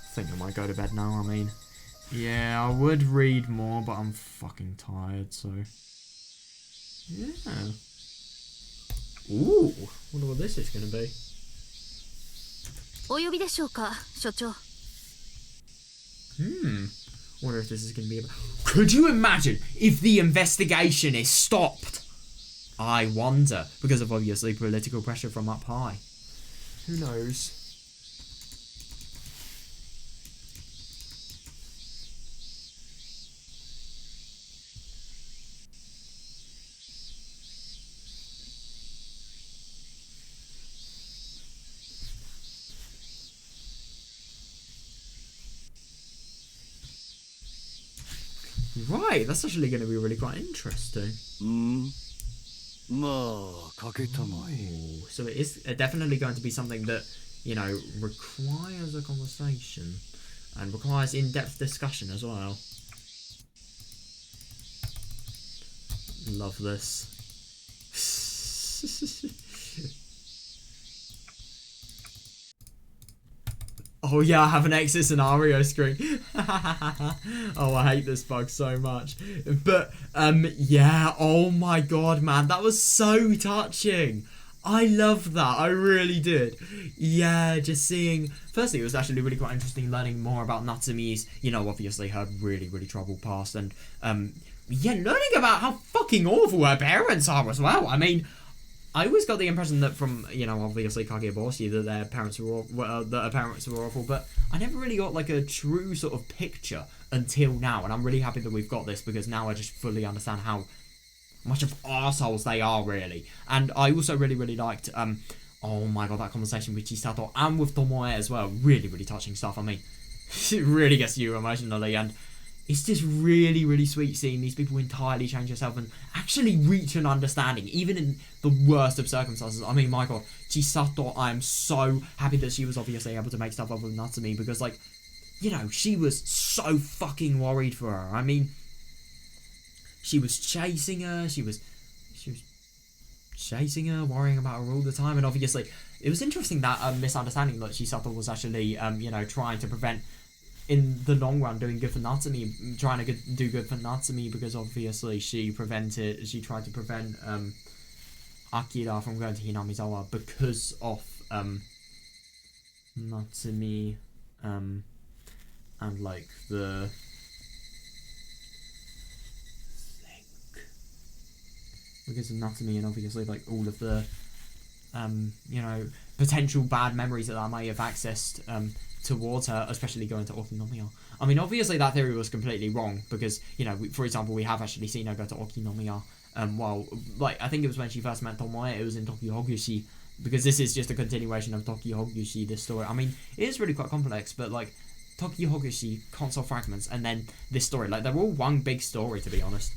I think I might go to bed now, I mean. Yeah, I would read more, but I'm fucking tired, so... Yeah. Ooh, wonder what this is gonna be. お呼びでしょうか所長。Wonder if this is going to be about... Could you imagine if the investigation is stopped? I wonder, because of obviously political pressure from up high. Who knows? Right, that's actually going to be really quite interesting. Ooh, so it is definitely going to be something that, you know, requires a conversation and requires in-depth discussion as well. Love this. Oh yeah, I have an exit scenario screen. Oh, I hate this bug so much. But, yeah, oh my god, man, that was so touching. I loved that, I really did. Yeah, just seeing... Firstly, it was actually really quite interesting learning more about Natsumi's, you know, obviously her really, really troubled past. And, yeah, learning about how fucking awful her parents are as well. I mean... I always got the impression that from, you know, obviously Kageyoshi, that their parents were that her parents were awful, but I never really got like a true sort of picture until now, and I'm really happy that we've got this because now I just fully understand how much of arseholes they are, really. And I also really, really liked, oh my god, that conversation with Chisato and with Tomoe as well. Really, really touching stuff. I mean, it really gets you emotionally, and it's just really, really sweet seeing these people entirely change themselves and actually reach an understanding, even in the worst of circumstances. I mean, my god, Chisato, I'm so happy that she was obviously able to make stuff up with Natsumi because, like, you know, she was so fucking worried for her. I mean, she was chasing her, she was chasing her, worrying about her all the time, and obviously, it was interesting that misunderstanding that Chisato was actually, you know, trying to prevent in the long run doing good for Natsumi, trying to do good for Natsumi because obviously she tried to prevent Akira from going to Hinamizawa because of Natsumi and like the because of Natsumi and obviously like all of the you know, potential bad memories that I may have accessed towards her, especially going to Okinomiya. I mean, obviously that theory was completely wrong because, you know, for example, we have actually seen her go to Okinomiya. Well, like, I think it was when she first met Tomoe, it was in Tokihogushi, because this is just a continuation of Tokihogushi, this story. I mean, it is really quite complex, but, like, Tokihogushi, console fragments, and then this story, like, they're all one big story, to be honest.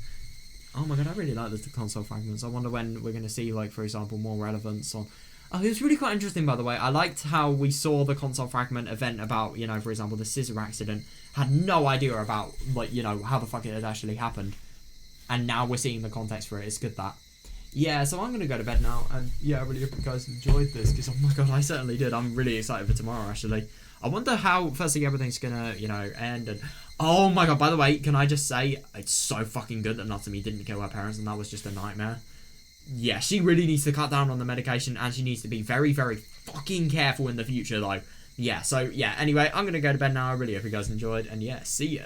Oh my god, I really like the console fragments. I wonder when we're going to see, like, for example, more relevance on... Oh, it was really quite interesting, by the way. I liked how we saw the console fragment event about, you know, for example, the scissor accident. Had no idea about, like, you know, how the fuck it had actually happened. And now we're seeing the context for it. It's good that. Yeah, so I'm going to go to bed now. And, yeah, I really hope you guys enjoyed this. Because, oh my god, I certainly did. I'm really excited for tomorrow, actually. I wonder how, firstly, everything's going to, you know, end. And, oh my god, by the way, can I just say, it's so fucking good that Natsumi didn't kill her parents and that was just a nightmare. Yeah, she really needs to cut down on the medication and she needs to be very, very fucking careful in the future, though. Yeah, so, yeah, anyway, I'm going to go to bed now. I really hope you guys enjoyed, and yeah, see ya.